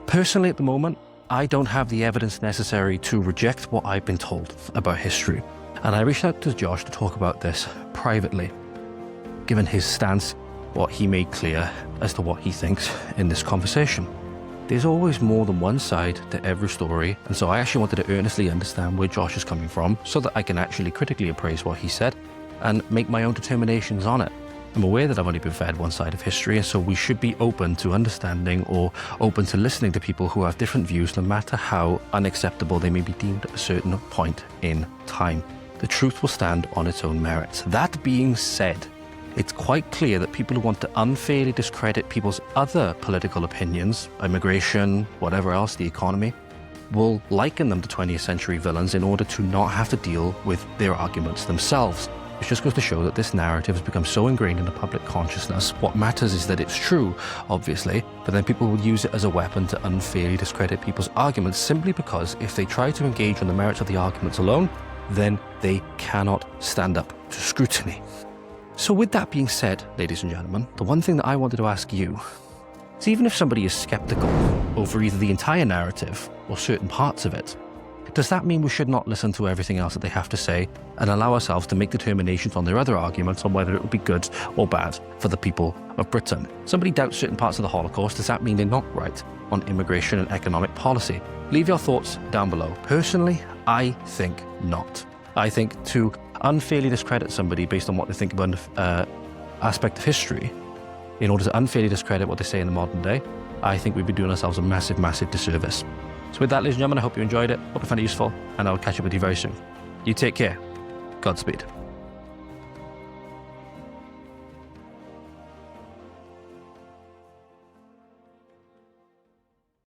Personally, at the moment, I don't have the evidence necessary to reject what I've been told about history. And I reached out to Josh to talk about this privately, given his stance, what he made clear as to what he thinks in this conversation. There's always more than one side to every story, and so I actually wanted to earnestly understand where Josh is coming from so that I can actually critically appraise what he said and make my own determinations on it. I'm aware that I've only been fed one side of history, and so we should be open to understanding or open to listening to people who have different views, no matter how unacceptable they may be deemed at a certain point in time. The truth will stand on its own merits. That being said, it's quite clear that people who want to unfairly discredit people's other political opinions, immigration, whatever else, the economy, will liken them to 20th century villains in order to not have to deal with their arguments themselves. Which just goes to show that this narrative has become so ingrained in the public consciousness. What matters is that it's true, obviously, but then people will use it as a weapon to unfairly discredit people's arguments simply because if they try to engage on the merits of the arguments alone, then they cannot stand up to scrutiny. So with that being said, ladies and gentlemen, the one thing that I wanted to ask you is, even if somebody is skeptical over either the entire narrative or certain parts of it, does that mean we should not listen to everything else that they have to say and allow ourselves to make determinations on their other arguments on whether it would be good or bad for the people of Britain? Somebody doubts certain parts of the Holocaust. Does that mean they're not right on immigration and economic policy? Leave your thoughts down below. Personally, I think not. I think to unfairly discredit somebody based on what they think about an aspect of history, in order to unfairly discredit what they say in the modern day, I think we'd be doing ourselves a massive, massive disservice. So with that, ladies and gentlemen, I hope you enjoyed it. Hope you found it useful, and I'll catch up with you very soon. You take care. Godspeed.